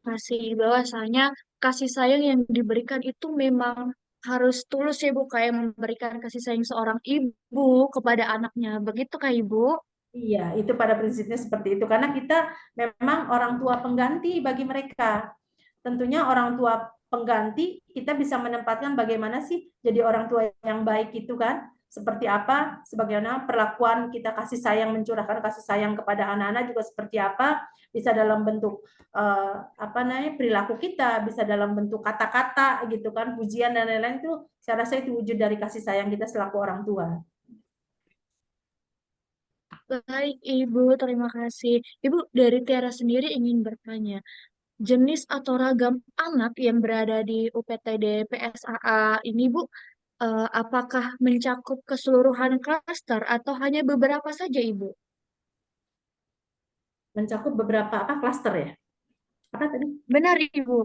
Kasih bahwasanya kasih sayang yang diberikan itu memang harus tulus ya Bu, kayak memberikan kasih sayang seorang ibu kepada anaknya. Begitu kah Ibu? Iya, itu pada prinsipnya seperti itu. Karena kita memang orang tua pengganti bagi mereka. Tentunya orang tua pengganti, kita bisa menempatkan bagaimana sih jadi orang tua yang baik itu kan. Seperti apa, sebagaimana perlakuan kita kasih sayang, mencurahkan kasih sayang kepada anak-anak juga seperti apa, bisa dalam bentuk perilaku kita, bisa dalam bentuk kata-kata gitu kan, pujian dan lain-lain itu saya rasa itu wujud dari kasih sayang kita selaku orang tua. Baik Ibu, terima kasih. Ibu, dari Tiara sendiri ingin bertanya, jenis atau ragam anak yang berada di UPTD PSAA ini Bu, apakah mencakup keseluruhan klaster atau hanya beberapa saja Ibu? Mencakup beberapa klaster ya? Apa tadi? Benar Ibu.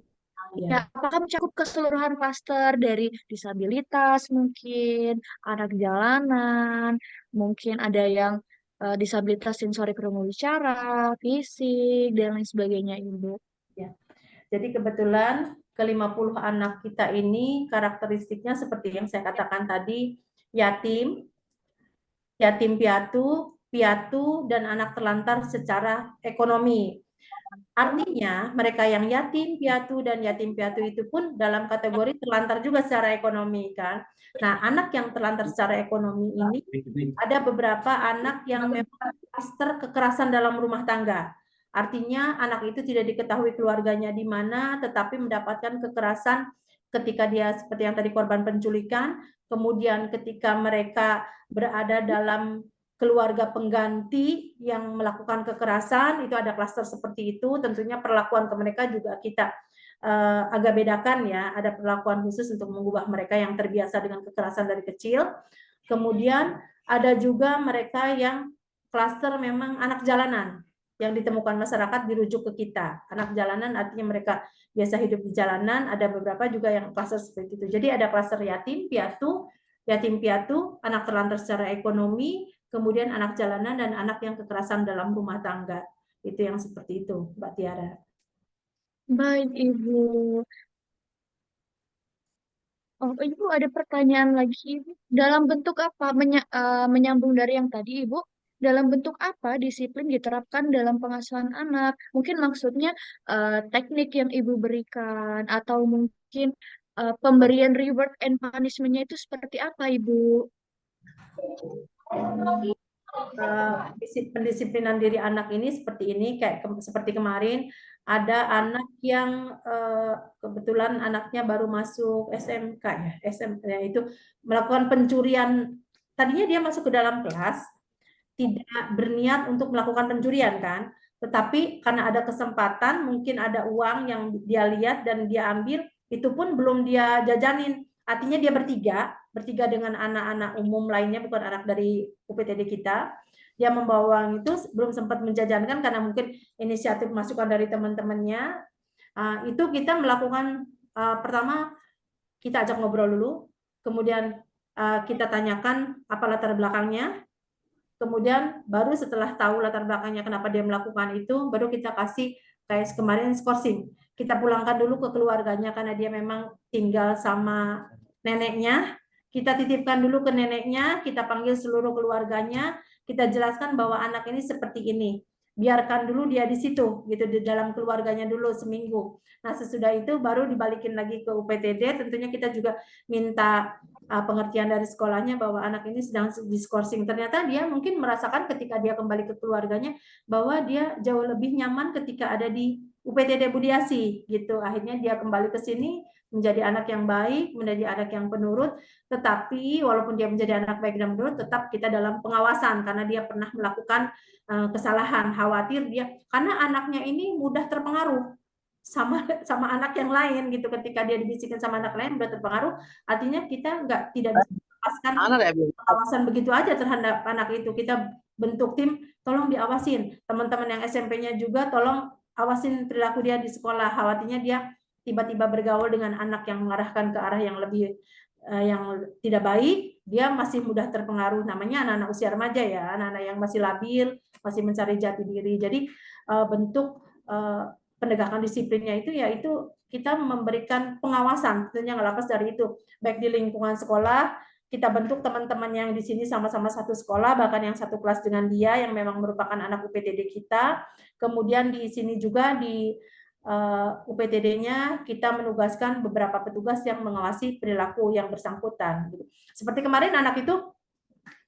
Ya. Ya, apakah mencakup keseluruhan klaster dari disabilitas mungkin, anak jalanan, mungkin ada yang disabilitas sensori kromos bicara, fisik, dan lain sebagainya Ibu. Ya. Jadi kebetulan ke-50 anak kita ini karakteristiknya seperti yang saya katakan tadi, yatim, yatim piatu, piatu, dan anak terlantar secara ekonomi. Artinya mereka yang yatim piatu dan yatim piatu itu pun dalam kategori terlantar juga secara ekonomi kan. Nah, anak yang terlantar secara ekonomi ini ada beberapa anak yang memang kluster kekerasan dalam rumah tangga. Artinya anak itu tidak diketahui keluarganya di mana, tetapi mendapatkan kekerasan ketika dia seperti yang tadi korban penculikan, kemudian ketika mereka berada dalam keluarga pengganti yang melakukan kekerasan, itu ada klaster seperti itu. Tentunya perlakuan ke mereka juga kita agak bedakan ya, ada perlakuan khusus untuk mengubah mereka yang terbiasa dengan kekerasan dari kecil. Kemudian ada juga mereka yang klaster memang anak jalanan yang ditemukan masyarakat dirujuk ke kita. Anak jalanan artinya mereka biasa hidup di jalanan, ada beberapa juga yang klaster seperti itu. Jadi ada klaster yatim piatu, anak terlantar secara ekonomi, kemudian anak jalanan dan anak yang kekerasan dalam rumah tangga. Itu yang seperti itu, Mbak Tiara. Baik, Ibu. Oh, Ibu ada pertanyaan lagi, Ibu. Dalam bentuk apa? Menyambung dari yang tadi, Ibu. Dalam bentuk apa disiplin diterapkan dalam pengasuhan anak? Mungkin maksudnya teknik yang Ibu berikan atau mungkin pemberian reward and punishment-nya itu seperti apa, Ibu? Pendisiplinan diri anak ini seperti ini, kayak seperti kemarin ada anak yang kebetulan anaknya baru masuk SMK ya, SMP itu melakukan pencurian. Tadinya dia masuk ke dalam kelas tidak berniat untuk melakukan pencurian kan, tetapi karena ada kesempatan, mungkin ada uang yang dia lihat dan dia ambil, itu pun belum dia jajanin. Artinya dia bertiga dengan anak-anak umum lainnya, bukan anak dari UPTD kita. Dia membawa uang itu belum sempat menjajankan karena mungkin inisiatif masukan dari teman-temannya. Itu kita melakukan pertama kita ajak ngobrol dulu, kemudian kita tanyakan apa latar belakangnya, kemudian baru setelah tahu latar belakangnya kenapa dia melakukan itu, baru kita kasih kayak kemarin skorsing. Kita pulangkan dulu ke keluarganya karena dia memang tinggal sama neneknya. Kita titipkan dulu ke neneknya, kita panggil seluruh keluarganya, kita jelaskan bahwa anak ini seperti ini. Biarkan dulu dia di situ, gitu, di dalam keluarganya dulu seminggu. Nah, sesudah itu baru dibalikin lagi ke UPTD. Tentunya kita juga minta pengertian dari sekolahnya bahwa anak ini sedang diskorsing. Ternyata dia mungkin merasakan ketika dia kembali ke keluarganya bahwa dia jauh lebih nyaman ketika ada di UPTD Budiasi gitu. Akhirnya dia kembali ke sini menjadi anak yang baik, menjadi anak yang penurut, tetapi walaupun dia menjadi anak baik dan penurut, tetap kita dalam pengawasan karena dia pernah melakukan kesalahan. Khawatir dia karena anaknya ini mudah terpengaruh sama anak yang lain gitu. Ketika dia dibisikin sama anak lain mudah terpengaruh, artinya kita tidak bisa melepaskan pengawasan begitu aja terhadap anak itu. Kita bentuk tim, tolong diawasin. Teman-teman yang SMP-nya juga tolong awasin perilaku dia di sekolah. Khawatirnya dia tiba-tiba bergaul dengan anak yang mengarahkan ke arah yang lebih yang tidak baik, dia masih mudah terpengaruh. Namanya anak-anak usia remaja ya, anak-anak yang masih labil, masih mencari jati diri. Jadi bentuk penegakan disiplinnya itu yaitu kita memberikan pengawasan, tentunya nggak lepas dari itu, baik di lingkungan sekolah, kita bentuk teman-teman yang di sini sama-sama satu sekolah, bahkan yang satu kelas dengan dia, yang memang merupakan anak UPTD kita. Kemudian di sini juga di UPTD-nya kita menugaskan beberapa petugas yang mengawasi perilaku yang bersangkutan. Seperti kemarin anak itu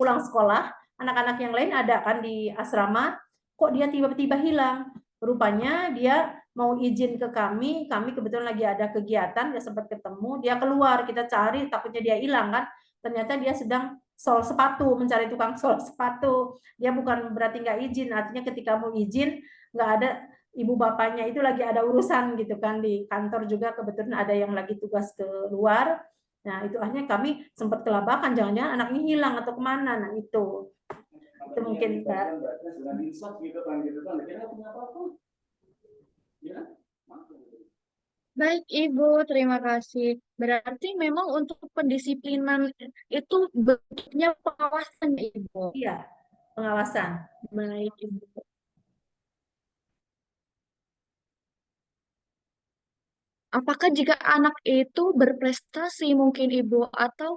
pulang sekolah, anak-anak yang lain ada kan di asrama, kok dia tiba-tiba hilang. Rupanya dia mau izin ke kami kebetulan lagi ada kegiatan, dia sempat ketemu, dia keluar, kita cari, takutnya dia hilang kan. Ternyata dia sedang sol sepatu, mencari tukang sol sepatu. Dia bukan berarti nggak izin, artinya ketika mau izin, nggak ada ibu bapaknya itu lagi ada urusan gitu kan, di kantor juga kebetulan ada yang lagi tugas ke luar. Nah itu akhirnya kami sempat kelabakan, jangan-jangan anaknya hilang atau kemana. Nah itu mungkin Mbak. Baik Ibu, terima kasih. Berarti memang untuk pendisiplinan itu bentuknya pengawasan Ibu. Iya, pengawasan. Baik Ibu. Apakah jika anak itu berprestasi mungkin Ibu atau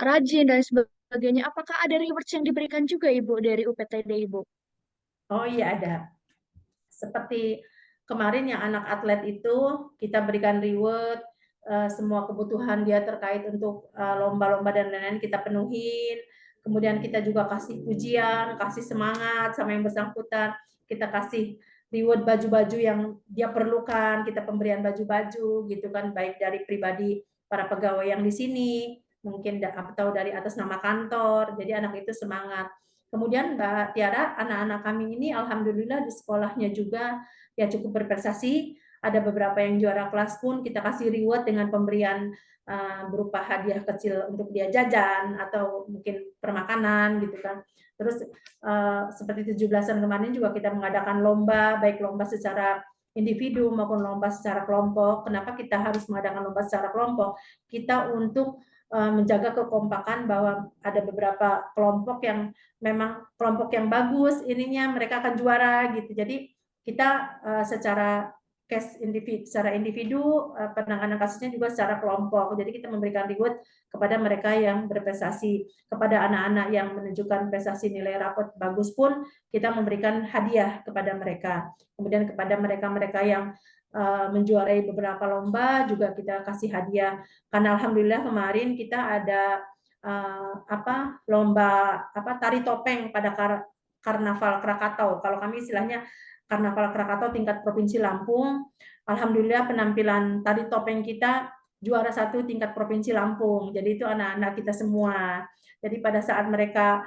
rajin dan sebagainya, apakah ada rewards yang diberikan juga Ibu dari UPTD Ibu? Oh iya ada. Seperti kemarin yang anak atlet itu kita berikan reward, semua kebutuhan dia terkait untuk lomba-lomba dan lain-lain kita penuhin. Kemudian kita juga kasih pujian, kasih semangat sama yang bersangkutan. Kita kasih reward baju-baju yang dia perlukan, kita pemberian baju-baju gitu kan, baik dari pribadi para pegawai yang di sini, mungkin atau dari atas nama kantor. Jadi anak itu semangat. Kemudian Mbak Tiara, anak-anak kami ini alhamdulillah di sekolahnya juga ya cukup berprestasi. Ada beberapa yang juara kelas pun kita kasih reward dengan pemberian berupa hadiah kecil untuk dia jajan atau mungkin permakanan gitu kan. Terus seperti 17-an kemarin juga kita mengadakan lomba, baik lomba secara individu maupun lomba secara kelompok. Kenapa kita harus mengadakan lomba secara kelompok? Kita untuk menjaga kekompakan bahwa ada beberapa kelompok yang memang kelompok yang bagus ininya mereka akan juara gitu. Jadi kita secara individu penanganan kasusnya juga secara kelompok. Jadi kita memberikan reward kepada mereka yang berprestasi, kepada anak-anak yang menunjukkan prestasi nilai rapot bagus pun kita memberikan hadiah kepada mereka. Kemudian kepada mereka-mereka yang menjuarai beberapa lomba juga kita kasih hadiah. Karena alhamdulillah kemarin kita ada lomba tari topeng pada Karnaval Krakatau. Kalau kami istilahnya Karnaval Krakatau tingkat Provinsi Lampung. Alhamdulillah penampilan tari topeng kita juara 1 tingkat Provinsi Lampung. Jadi itu anak-anak kita semua. Jadi pada saat mereka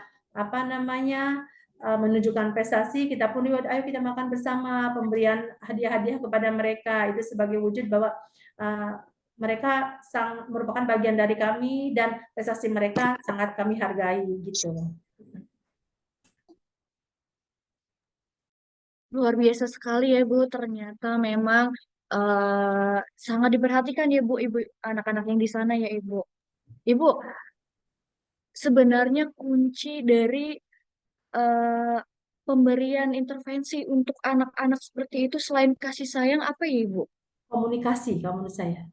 menunjukkan prestasi, kita pun ayo kita makan bersama, pemberian hadiah-hadiah kepada mereka itu sebagai wujud bahwa mereka merupakan bagian dari kami dan prestasi mereka sangat kami hargai gitu. Luar biasa sekali ya Bu, ternyata memang sangat diperhatikan ya Bu, ibu anak-anak yang di sana ya Ibu. Ibu, sebenarnya kunci dari pemberian intervensi untuk anak-anak seperti itu selain kasih sayang apa ya Ibu? Komunikasi kalau menurut saya.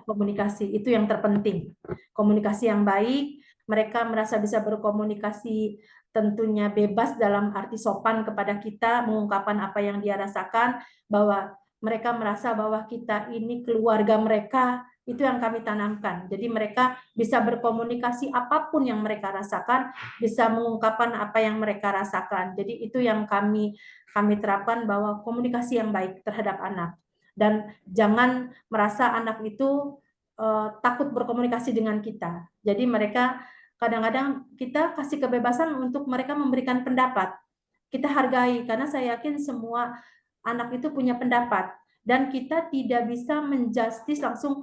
Komunikasi itu yang terpenting. Komunikasi yang baik, mereka merasa bisa berkomunikasi tentunya bebas dalam arti sopan kepada kita, mengungkapkan apa yang dia rasakan, bahwa mereka merasa bahwa kita ini keluarga mereka, itu yang kami tanamkan. Jadi mereka bisa berkomunikasi apapun yang mereka rasakan, bisa mengungkapkan apa yang mereka rasakan. Jadi itu yang kami terapkan, bahwa komunikasi yang baik terhadap anak. Dan jangan merasa anak itu takut berkomunikasi dengan kita. Jadi mereka kadang-kadang kita kasih kebebasan untuk mereka memberikan pendapat. Kita hargai, karena saya yakin semua anak itu punya pendapat. Dan kita tidak bisa menjustis langsung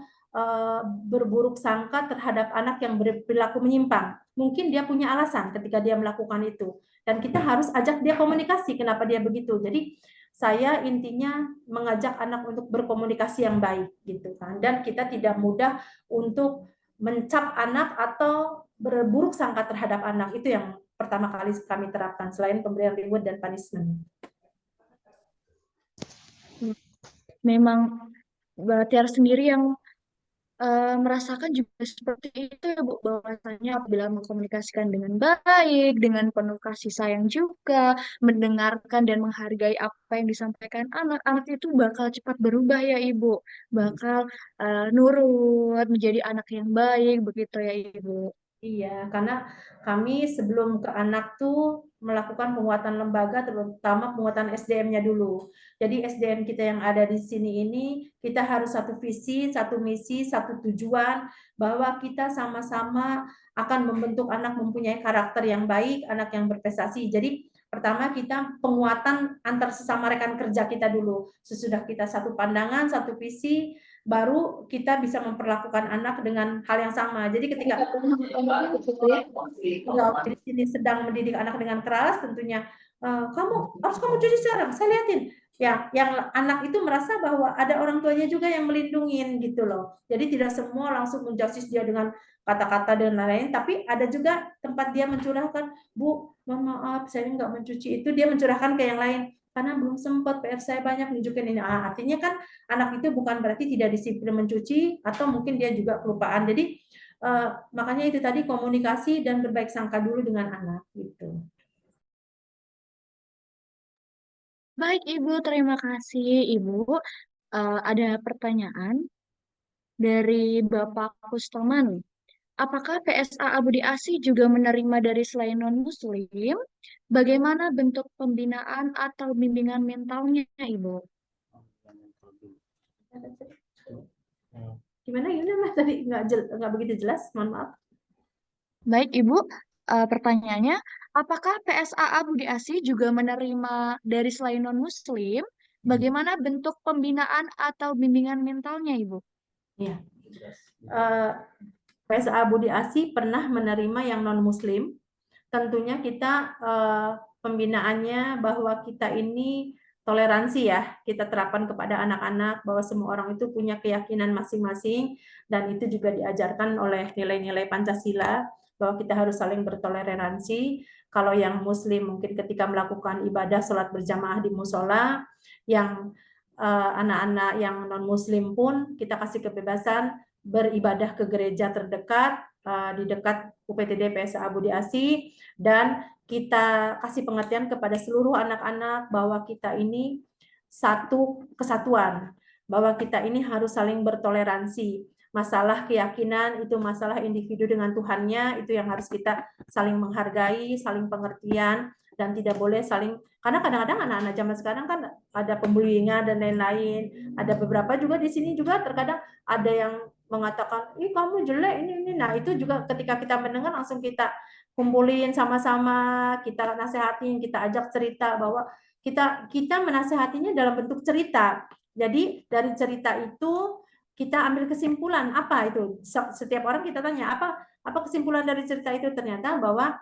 berburuk sangka terhadap anak yang berperilaku menyimpang. Mungkin dia punya alasan ketika dia melakukan itu. Dan kita harus ajak dia komunikasi kenapa dia begitu. Jadi saya intinya mengajak anak untuk berkomunikasi yang baik gitu kan, dan kita tidak mudah untuk mencap anak atau berburuk sangka terhadap anak. Itu yang pertama kali kami terapkan selain pemberian reward dan punishment. Memang Mbak Tiara sendiri yang merasakan juga seperti itu ya Bu, bahwasanya apabila mengkomunikasikan dengan baik, dengan penuh kasih sayang juga, mendengarkan dan menghargai apa yang disampaikan anak, anak itu bakal cepat berubah ya Ibu, bakal nurut, menjadi anak yang baik, begitu ya Ibu. Iya, karena kami sebelum ke anak tuh melakukan penguatan lembaga, terutama penguatan SDM-nya dulu. Jadi SDM kita yang ada di sini ini, kita harus satu visi, satu misi, satu tujuan, bahwa kita sama-sama akan membentuk anak mempunyai karakter yang baik, anak yang berprestasi. Jadi pertama kita penguatan antar sesama rekan kerja kita dulu. Sesudah kita satu pandangan, satu visi, baru kita bisa memperlakukan anak dengan hal yang sama. Jadi ketika di sini sedang mendidik anak dengan keras, tentunya kamu cuci sekarang, saya liatin. Ya, yang anak itu merasa bahwa ada orang tuanya juga yang melindungi gitu loh. Jadi tidak semua langsung menjudge dia dengan kata-kata dan lain-lain, tapi ada juga tempat dia mencurahkan, Bu, mohon maaf, saya nggak mencuci itu, dia mencurahkan ke yang lain. Karena belum sempat, PR saya banyak nunjukin ini. Artinya kan anak itu bukan berarti tidak disiplin mencuci, atau mungkin dia juga kelupaan. Jadi makanya itu tadi komunikasi dan berbaik sangka dulu dengan anak gitu. Baik Ibu, terima kasih Ibu. Ada pertanyaan dari Bapak Kustoman. Apakah PSA Abudi Asi juga menerima dari selain non-Muslim? Bagaimana bentuk pembinaan atau bimbingan mentalnya, Ibu? Gimana Yuna tadi nggak begitu jelas, mohon maaf. Baik Ibu, pertanyaannya, apakah PSA Abudi Asi juga menerima dari selain non-Muslim? Bagaimana bentuk pembinaan atau bimbingan mentalnya, Ibu? Iya. PSA Abudi Asi pernah menerima yang non-Muslim. Tentunya kita pembinaannya bahwa kita ini toleransi ya, kita terapkan kepada anak-anak bahwa semua orang itu punya keyakinan masing-masing, dan itu juga diajarkan oleh nilai-nilai Pancasila bahwa kita harus saling bertoleransi. Kalau yang Muslim mungkin ketika melakukan ibadah sholat berjamaah di musola, yang anak-anak yang non-Muslim pun kita kasih kebebasan beribadah ke gereja terdekat di dekat UPTD PSA Abudi Asi, dan kita kasih pengertian kepada seluruh anak-anak bahwa kita ini satu kesatuan, bahwa kita ini harus saling bertoleransi. Masalah keyakinan itu masalah individu dengan Tuhannya, itu yang harus kita saling menghargai, saling pengertian, dan tidak boleh saling, karena kadang-kadang anak-anak zaman sekarang kan ada pembullying dan lain-lain. Ada beberapa juga di sini juga terkadang ada yang mengatakan, ih kamu jelek ini. Nah itu juga ketika kita mendengar langsung kita kumpulin sama-sama, kita nasehatin, kita ajak cerita bahwa kita menasehatinya dalam bentuk cerita. Jadi dari cerita itu kita ambil kesimpulan apa itu. Setiap orang kita tanya apa kesimpulan dari cerita itu, ternyata bahwa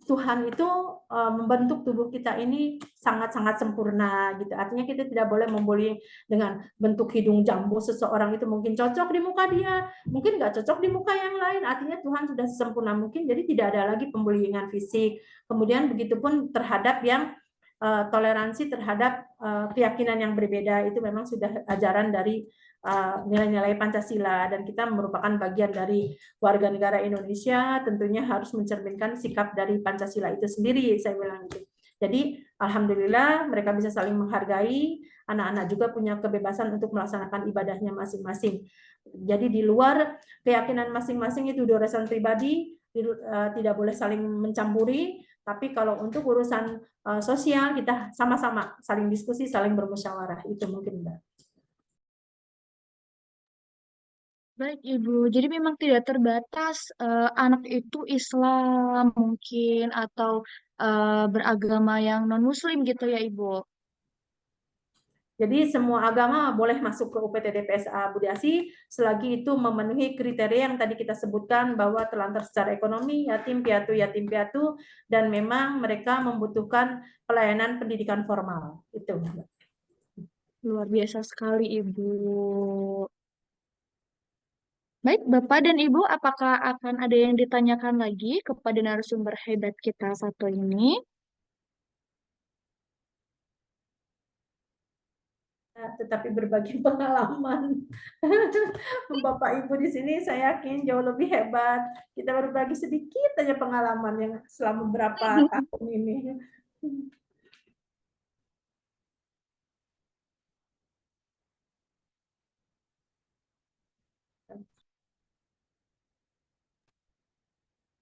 Tuhan itu membentuk tubuh kita ini sangat-sangat sempurna gitu. Artinya kita tidak boleh membuli dengan bentuk hidung jambu seseorang itu mungkin cocok di muka dia, mungkin nggak cocok di muka yang lain. Artinya Tuhan sudah sempurna mungkin, jadi tidak ada lagi pembuliingan fisik. Kemudian begitupun terhadap yang toleransi terhadap keyakinan yang berbeda, itu memang sudah ajaran dari nilai-nilai Pancasila, dan kita merupakan bagian dari warga negara Indonesia, tentunya harus mencerminkan sikap dari Pancasila itu sendiri, saya bilang gitu. Jadi alhamdulillah mereka bisa saling menghargai, anak-anak juga punya kebebasan untuk melaksanakan ibadahnya masing-masing. Jadi di luar keyakinan masing-masing itu urusan pribadi, tidak boleh saling mencampuri, tapi kalau untuk urusan sosial kita sama-sama saling diskusi, saling bermusyawarah, itu mungkin Mbak. Baik Ibu, jadi memang tidak terbatas anak itu Islam mungkin atau beragama yang non-Muslim gitu ya Ibu. Jadi semua agama boleh masuk ke UPTD PSA Abudi Asi selagi itu memenuhi kriteria yang tadi kita sebutkan, bahwa terlantar secara ekonomi, yatim piatu, dan memang mereka membutuhkan pelayanan pendidikan formal. Itu. Luar biasa sekali, Ibu. Baik, Bapak dan Ibu, apakah akan ada yang ditanyakan lagi kepada narasumber hebat kita satu ini? Tetapi berbagi pengalaman. Bapak Ibu di sini saya yakin jauh lebih hebat. Kita berbagi sedikit aja pengalaman yang selama berapa tahun ini.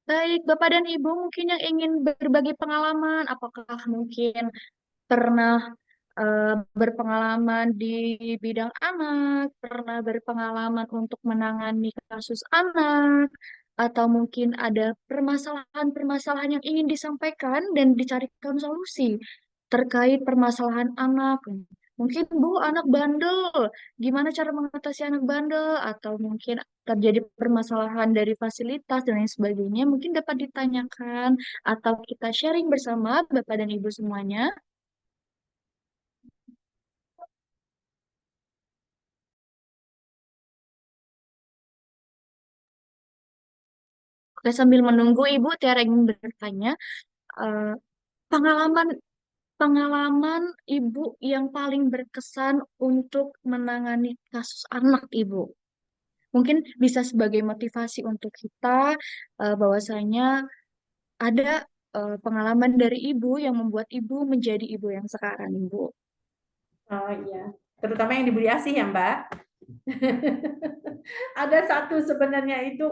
Baik, Bapak dan Ibu mungkin yang ingin berbagi pengalaman, apakah mungkin pernah berpengalaman di bidang anak, pernah berpengalaman untuk menangani kasus anak, atau mungkin ada permasalahan-permasalahan yang ingin disampaikan dan dicarikan solusi terkait permasalahan anak. Mungkin Bu, anak bandel, gimana cara mengatasi anak bandel, atau mungkin terjadi permasalahan dari fasilitas dan lain sebagainya, mungkin dapat ditanyakan atau kita sharing bersama Bapak dan Ibu semuanya. Oke, sambil menunggu Ibu Tiara ingin bertanya, eh, pengalaman pengalaman Ibu yang paling berkesan untuk menangani kasus anak Ibu. Mungkin bisa sebagai motivasi untuk kita bahwasanya ada pengalaman dari Ibu yang membuat Ibu menjadi Ibu yang sekarang, Ibu. Oh iya, terutama yang di Budi Asih ya Mbak. Ada satu sebenarnya itu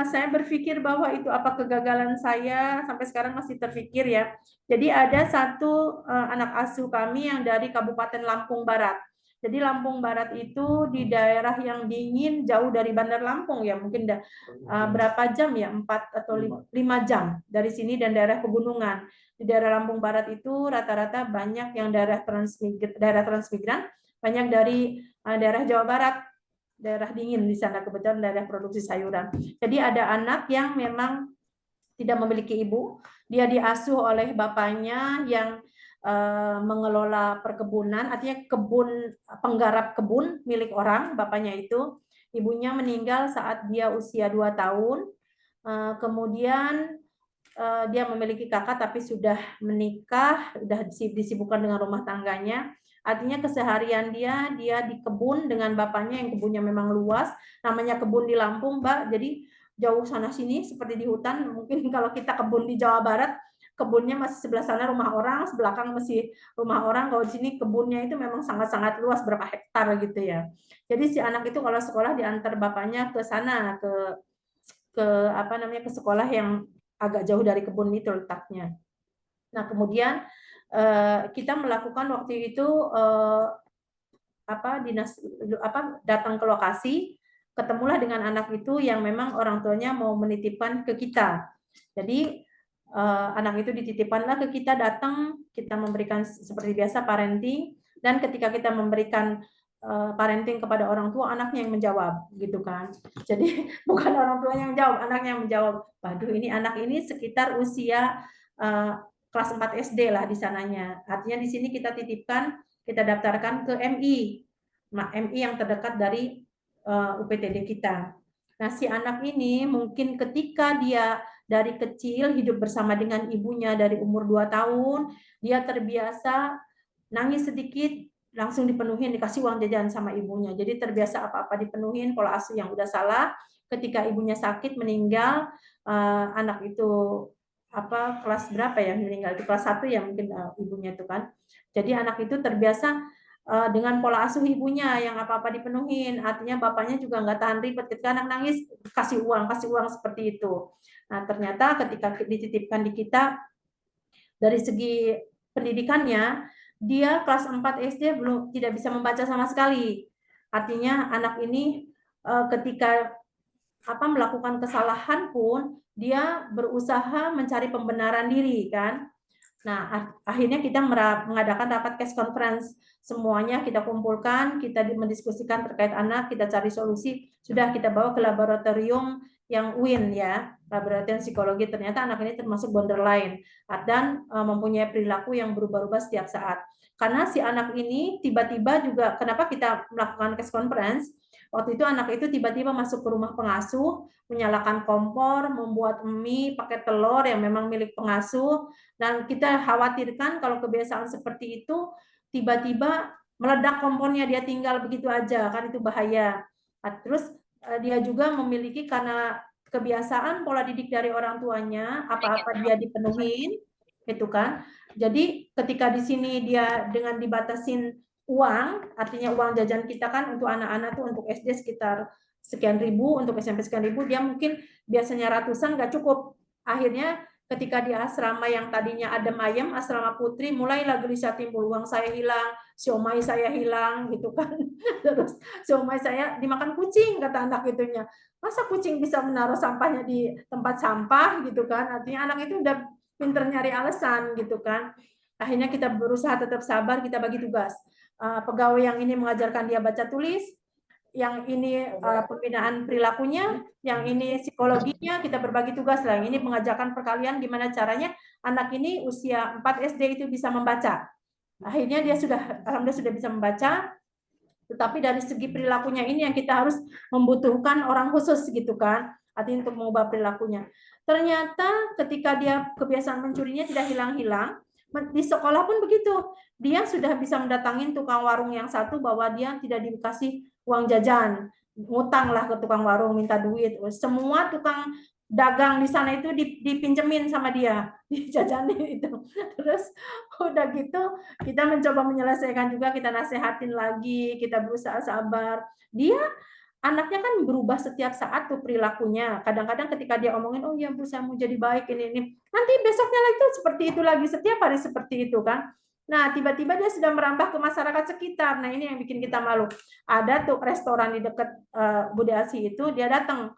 saya berpikir bahwa itu apa kegagalan saya sampai sekarang masih terpikir ya. Jadi ada satu anak asuh kami yang dari Kabupaten Lampung Barat. Jadi Lampung Barat itu di daerah yang dingin jauh dari Bandar Lampung ya, mungkin berapa jam ya, 4 atau 5 jam dari sini dan daerah pegunungan. Di daerah Lampung Barat itu rata-rata banyak yang daerah transmigran, banyak dari daerah Jawa Barat, daerah dingin di sana, kebetulan daerah produksi sayuran. Jadi ada anak yang memang tidak memiliki ibu, dia diasuh oleh bapaknya yang mengelola perkebunan, artinya penggarap kebun milik orang, bapaknya itu. Ibunya meninggal saat dia usia 2 tahun. Kemudian dia memiliki kakak tapi sudah menikah, sudah disibukkan dengan rumah tangganya. Artinya keseharian dia di kebun dengan bapaknya yang kebunnya memang luas, namanya kebun di Lampung, Mbak. Jadi jauh sana sini seperti di hutan. Mungkin kalau kita kebun di Jawa Barat, kebunnya masih sebelah sana rumah orang, belakang masih rumah orang. Kalau di sini kebunnya itu memang sangat-sangat luas, berapa hektar gitu ya. Jadi si anak itu kalau sekolah diantar bapaknya ke sana, ke apa namanya, ke sekolah yang agak jauh dari kebun itu letaknya. Nah, kemudian kita melakukan waktu itu datang ke lokasi, ketemulah dengan anak itu yang memang orang tuanya mau menitipkan ke kita. Jadi anak itu dititipkanlah ke kita, datang, kita memberikan seperti biasa parenting, dan ketika kita memberikan parenting kepada orang tua, anaknya yang menjawab gitu kan. Jadi bukan orang tuanya yang menjawab, anaknya yang menjawab. Waduh, ini anak ini sekitar usia kelas 4 SD lah di sananya. Artinya di sini kita titipkan, kita daftarkan ke MI yang terdekat dari UPTD kita. Nah, si anak ini mungkin ketika dia dari kecil hidup bersama dengan ibunya dari umur 2 tahun, dia terbiasa nangis sedikit langsung dipenuhin, dikasih uang jajan sama ibunya. Jadi terbiasa apa-apa dipenuhin, pola asuh yang udah salah. Ketika ibunya sakit meninggal, anak itu kelas berapa ya meninggal, itu kelas 1 ya mungkin ibunya itu kan. Jadi anak itu terbiasa dengan pola asuh ibunya yang apa-apa dipenuhin, artinya bapaknya juga nggak tahan ribet, ketika anak nangis kasih uang seperti itu. Nah, ternyata ketika dititipkan di kita, dari segi pendidikannya, dia kelas 4 SD tidak bisa membaca sama sekali. Artinya anak ini ketika melakukan kesalahan pun dia berusaha mencari pembenaran diri kan. Nah, akhirnya kita mengadakan rapat case conference. Semuanya kita kumpulkan, kita mendiskusikan terkait anak, kita cari solusi. Sudah kita bawa ke laboratorium, yang UIN ya, laboratorium psikologi, ternyata anak ini termasuk borderline dan mempunyai perilaku yang berubah-ubah setiap saat. Karena si anak ini tiba-tiba juga, kenapa kita melakukan case conference, waktu itu anak itu tiba-tiba masuk ke rumah pengasuh, menyalakan kompor, membuat mie pakai telur yang memang milik pengasuh, dan kita khawatirkan kalau kebiasaan seperti itu tiba-tiba meledak kompornya, dia tinggal begitu aja, kan itu bahaya. Terus dia juga memiliki, karena kebiasaan pola didik dari orang tuanya, apa-apa dia dipenuhin, itu kan. Jadi ketika di sini dia dengan dibatasin uang, artinya uang jajan kita kan untuk anak-anak tuh untuk SD sekitar sekian ribu, untuk SMP sekian ribu, dia mungkin biasanya ratusan nggak cukup. Akhirnya ketika di asrama yang tadinya adem ayem, asrama putri, mulailah gelisah timbul, uang saya hilang, siomay saya hilang gitu kan. Terus siomay saya dimakan kucing, kata anak itunya. Masa kucing bisa menaruh sampahnya di tempat sampah gitu kan. Artinya anak itu udah pinter nyari alasan gitu kan. Akhirnya kita berusaha tetap sabar, kita bagi tugas. Pegawai yang ini mengajarkan dia baca tulis, yang ini pembinaan perilakunya, yang ini psikologinya, kita berbagi tugas lah. Ini mengajarkan perkalian gimana caranya anak ini usia 4 SD itu bisa membaca. Akhirnya dia alhamdulillah sudah bisa membaca, tetapi dari segi perilakunya ini yang kita harus membutuhkan orang khusus gitu kan, artinya untuk mengubah perilakunya. Ternyata ketika dia kebiasaan mencurinya tidak hilang-hilang, di sekolah pun begitu. Dia sudah bisa mendatangin tukang warung yang satu bahwa dia tidak dikasih uang jajan, ngutang lah ke tukang warung, minta duit. Semua tukang dagang di sana itu dipinjemin sama dia, dijajanin itu. Terus udah gitu kita mencoba menyelesaikan juga, kita nasehatin lagi, kita berusaha sabar. Dia anaknya kan berubah setiap saat tuh perilakunya. Kadang-kadang ketika dia omongin, oh ya Bu, saya mau jadi baik ini. Nanti besoknya lagi tuh seperti itu lagi, setiap hari seperti itu kan. Nah, tiba-tiba dia sudah merambah ke masyarakat sekitar. Nah, ini yang bikin kita malu. Ada tuh restoran di dekat Bude Asih itu, dia datang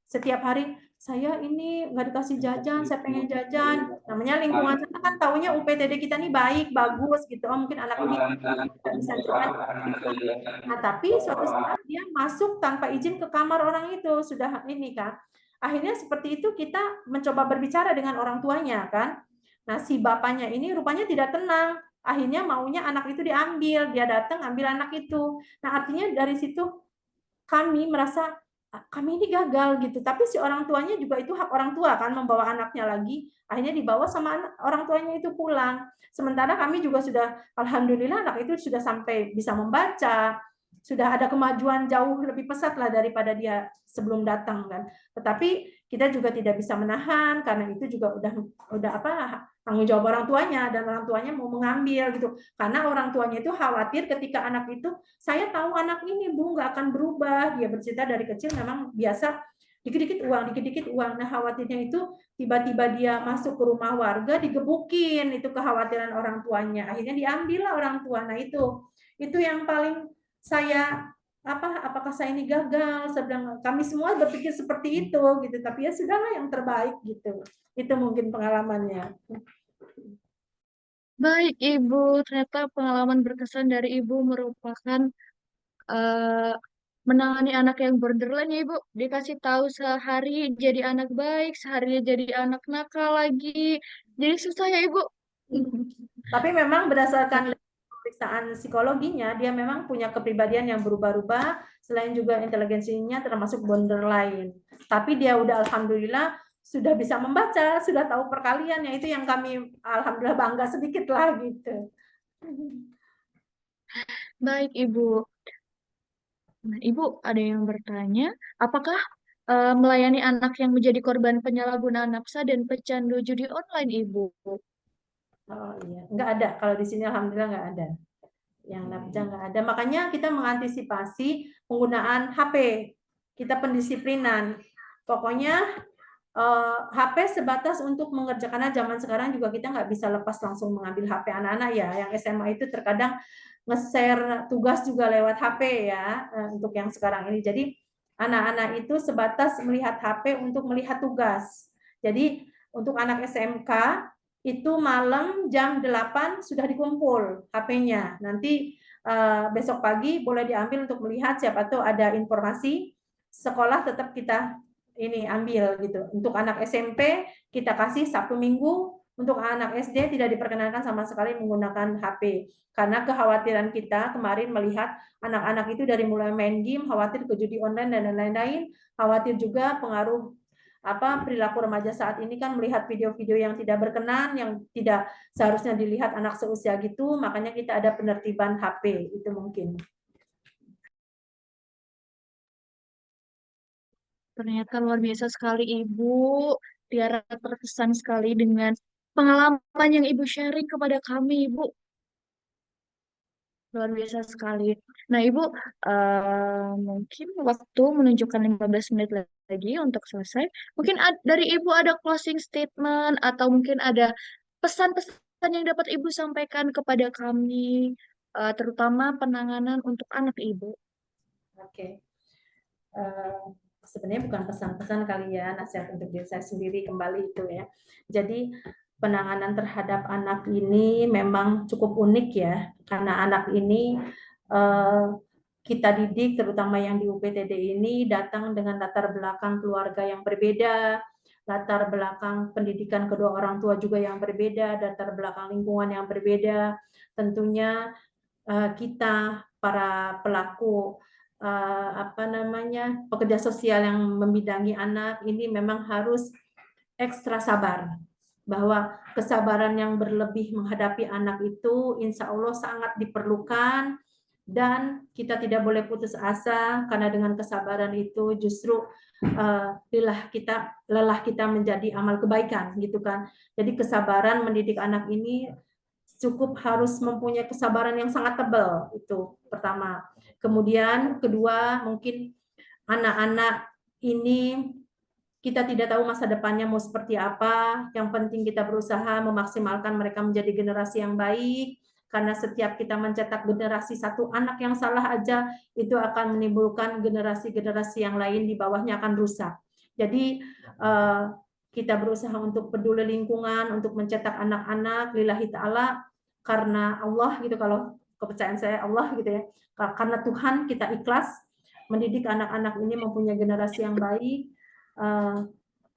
setiap hari, saya ini nggak dikasih jajan, saya pengen jajan. Namanya lingkungan sana kan taunya UPTD kita nih baik, bagus gitu. Oh, mungkin anak ini bisa jajan. Nah, tapi suatu saat dia masuk tanpa izin ke kamar orang itu, sudah ini kan. Akhirnya seperti itu kita mencoba berbicara dengan orang tuanya kan. Nah, si bapaknya ini rupanya tidak tenang. Akhirnya maunya anak itu diambil, dia datang ambil anak itu. Nah, artinya dari situ kami merasa kami ini gagal gitu. Tapi si orang tuanya juga itu hak orang tua kan, membawa anaknya lagi. Akhirnya dibawa sama orang tuanya itu pulang. Sementara kami juga sudah, alhamdulillah anak itu sudah sampai bisa membaca, sudah ada kemajuan jauh lebih pesat lah daripada dia sebelum datang kan. Tetapi kita juga tidak bisa menahan karena itu juga udah tanggung jawab orang tuanya, dan orang tuanya mau mengambil gitu. Karena orang tuanya itu khawatir ketika anak itu, saya tahu anak ini Bu nggak akan berubah, dia bercerita dari kecil memang biasa dikit-dikit uang. Nah, khawatirnya itu tiba-tiba dia masuk ke rumah warga digebukin, itu kekhawatiran orang tuanya. Akhirnya diambil lah orang tua. Nah, itu yang paling saya apakah saya ini gagal, sedang kami semua berpikir seperti itu gitu, tapi ya sudahlah yang terbaik gitu. Itu mungkin pengalamannya. Baik Ibu, ternyata pengalaman berkesan dari Ibu merupakan menangani anak yang borderline ya Ibu. Dikasih tahu sehari jadi anak baik, sehari jadi anak nakal lagi. Jadi susah ya Ibu. Tapi memang berdasarkan pemeriksaan psikologinya, dia memang punya kepribadian yang berubah-ubah, selain juga inteligensinya termasuk borderline. Tapi dia udah alhamdulillah sudah bisa membaca, sudah tahu perkalian, ya itu yang kami alhamdulillah bangga sedikit lah gitu. Baik Ibu. Nah, Ibu ada yang bertanya, apakah melayani anak yang menjadi korban penyalahgunaan nafsa dan pecandu judi online Ibu? Oh iya, nggak ada. Kalau di sini alhamdulillah nggak ada. Yang nafsa nggak ada. Makanya kita mengantisipasi penggunaan HP. Kita pendisiplinan. Pokoknya HP sebatas untuk mengerjakan. Karena zaman sekarang juga kita nggak bisa lepas langsung mengambil HP anak-anak ya. Yang SMA itu terkadang nge-share tugas juga lewat HP ya, untuk yang sekarang ini. Jadi anak-anak itu sebatas melihat HP untuk melihat tugas. Jadi untuk anak SMK itu malam jam 8 sudah dikumpul HP-nya. Nanti besok pagi boleh diambil untuk melihat, siapa tahu ada informasi. Sekolah tetap kita ini ambil gitu. Untuk anak SMP kita kasih Sabtu Minggu, untuk anak SD tidak diperkenankan sama sekali menggunakan HP. Karena kekhawatiran kita kemarin melihat anak-anak itu dari mulai main game, khawatir ke judi online dan lain-lain, khawatir juga pengaruh perilaku remaja saat ini kan melihat video-video yang tidak berkenan, yang tidak seharusnya dilihat anak seusia gitu, makanya kita ada penertiban HP itu mungkin. Ternyata luar biasa sekali Ibu. Tiara terkesan sekali dengan pengalaman yang Ibu sharing kepada kami, Ibu. Luar biasa sekali. Nah, Ibu, mungkin waktu menunjukkan 15 menit lagi untuk selesai. Mungkin dari Ibu ada closing statement atau mungkin ada pesan-pesan yang dapat Ibu sampaikan kepada kami, terutama penanganan untuk anak Ibu. Oke. Sebenarnya bukan pesan-pesan kali ya, nasihat untuk diri saya sendiri kembali itu ya. Jadi penanganan terhadap anak ini memang cukup unik ya, karena anak ini kita didik, terutama yang di UPTD ini datang dengan latar belakang keluarga yang berbeda, latar belakang pendidikan kedua orang tua juga yang berbeda, latar belakang lingkungan yang berbeda. Tentunya kita para pelaku pekerja sosial yang membidangi anak ini memang harus ekstra sabar, bahwa kesabaran yang berlebih menghadapi anak itu insya Allah sangat diperlukan, dan kita tidak boleh putus asa, karena dengan kesabaran itu justru lelah kita menjadi amal kebaikan gitu kan. Jadi kesabaran mendidik anak ini cukup harus mempunyai kesabaran yang sangat tebal, itu pertama. Kemudian kedua, mungkin anak-anak ini kita tidak tahu masa depannya mau seperti apa. Yang penting kita berusaha memaksimalkan mereka menjadi generasi yang baik, karena setiap kita mencetak generasi satu anak yang salah aja, itu akan menimbulkan generasi-generasi yang lain di bawahnya akan rusak. Jadi kita berusaha untuk peduli lingkungan, untuk mencetak anak-anak lillahi ta'ala, karena Allah gitu, kalau kepercayaan saya Allah gitu ya, karena Tuhan kita ikhlas mendidik anak-anak ini mempunyai generasi yang baik.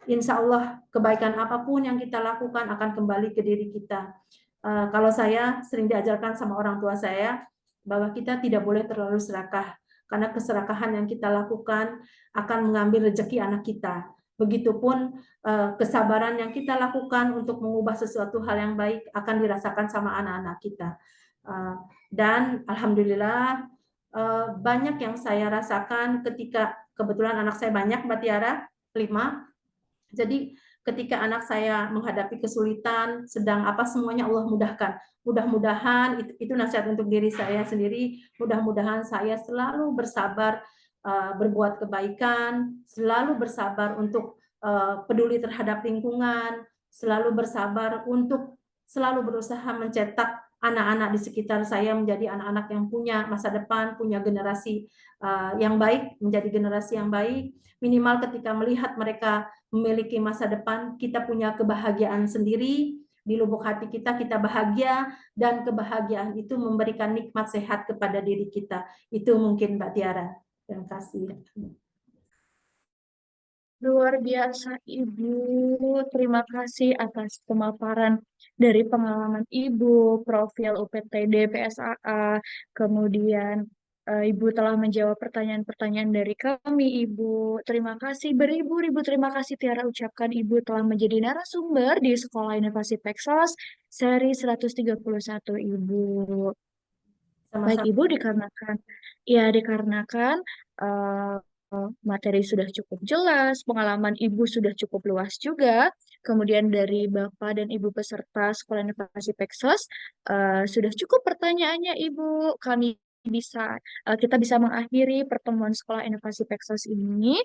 Insya Allah kebaikan apapun yang kita lakukan akan kembali ke diri kita. Kalau saya sering diajarkan sama orang tua saya bahwa kita tidak boleh terlalu serakah, karena keserakahan yang kita lakukan akan mengambil rezeki anak kita. Begitupun kesabaran yang kita lakukan untuk mengubah sesuatu hal yang baik akan dirasakan sama anak-anak kita. Dan alhamdulillah banyak yang saya rasakan ketika kebetulan anak saya banyak, Mbak Tiara, 5. Jadi ketika anak saya menghadapi kesulitan, sedang semuanya Allah mudahkan. Mudah-mudahan itu nasihat untuk diri saya sendiri. Mudah-mudahan saya selalu bersabar berbuat kebaikan, selalu bersabar untuk peduli terhadap lingkungan, selalu bersabar untuk selalu berusaha mencetak anak-anak di sekitar saya menjadi anak-anak yang punya masa depan, punya generasi yang baik, menjadi generasi yang baik. Minimal ketika melihat mereka memiliki masa depan, kita punya kebahagiaan sendiri. Di lubuk hati kita bahagia, dan kebahagiaan itu memberikan nikmat sehat kepada diri kita. Itu mungkin Mbak Tiara. Terima kasih. Luar biasa Ibu, terima kasih atas pemaparan dari pengalaman Ibu, profil UPTD PSAA, kemudian Ibu telah menjawab pertanyaan-pertanyaan dari kami Ibu. Terima kasih beribu-ribu terima kasih Tiara ucapkan Ibu telah menjadi narasumber di Sekolah Inovasi Texas seri 131 Ibu. Baik Ibu, dikarenakan materi sudah cukup jelas, pengalaman Ibu sudah cukup luas juga, kemudian dari Bapak dan Ibu peserta Sekolah Inovasi Texas sudah cukup pertanyaannya Ibu. Kita bisa mengakhiri pertemuan Sekolah Inovasi Texas ini.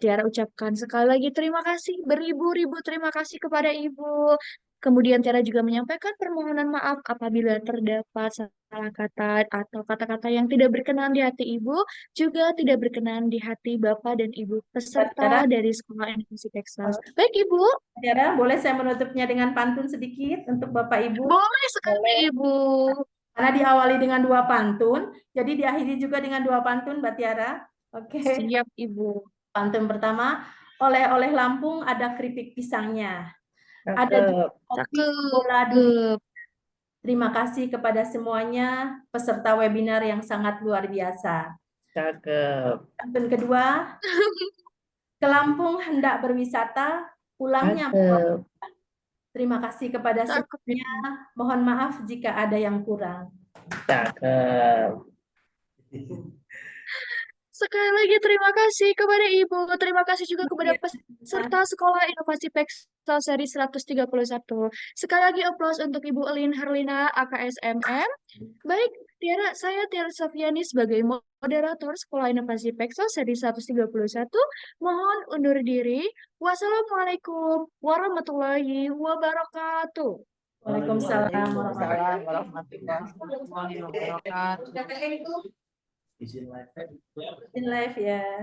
Tiara ucapkan sekali lagi terima kasih, beribu-ribu terima kasih kepada Ibu. Kemudian Tiara juga menyampaikan permohonan maaf apabila terdapat salah kata atau kata-kata yang tidak berkenan di hati Ibu, juga tidak berkenan di hati Bapak dan Ibu peserta dari Sekolah Inovasi Texas. Baik Ibu. Tiara, boleh saya menutupnya dengan pantun sedikit untuk Bapak Ibu? Boleh sekali Ibu. Karena diawali dengan 2 pantun, jadi diakhiri juga dengan 2 pantun Mbak Tiara. Oke. Siap Ibu. Pantun pertama, oleh-oleh Lampung ada keripik pisangnya. Ada juga kopi bola dunia. Terima kasih kepada semuanya peserta webinar yang sangat luar biasa. Pantun kedua, ke Lampung hendak berwisata, pulangnya membawa. Terima kasih kepada semuanya. Mohon maaf jika ada yang kurang. Sekali lagi terima kasih kepada Ibu. Terima kasih juga kepada peserta Sekolah Inovasi Peksel seri 131. Sekali lagi aplaus untuk Ibu Elin Herlina AKSMM. Baik, saya Tiara Sofiani sebagai moderator Sekolah Inovasi Peksel seri 131. Mohon undur diri. Wassalamualaikum warahmatullahi wabarakatuh. Waalaikumsalam warahmatullahi wabarakatuh. Izin live ya.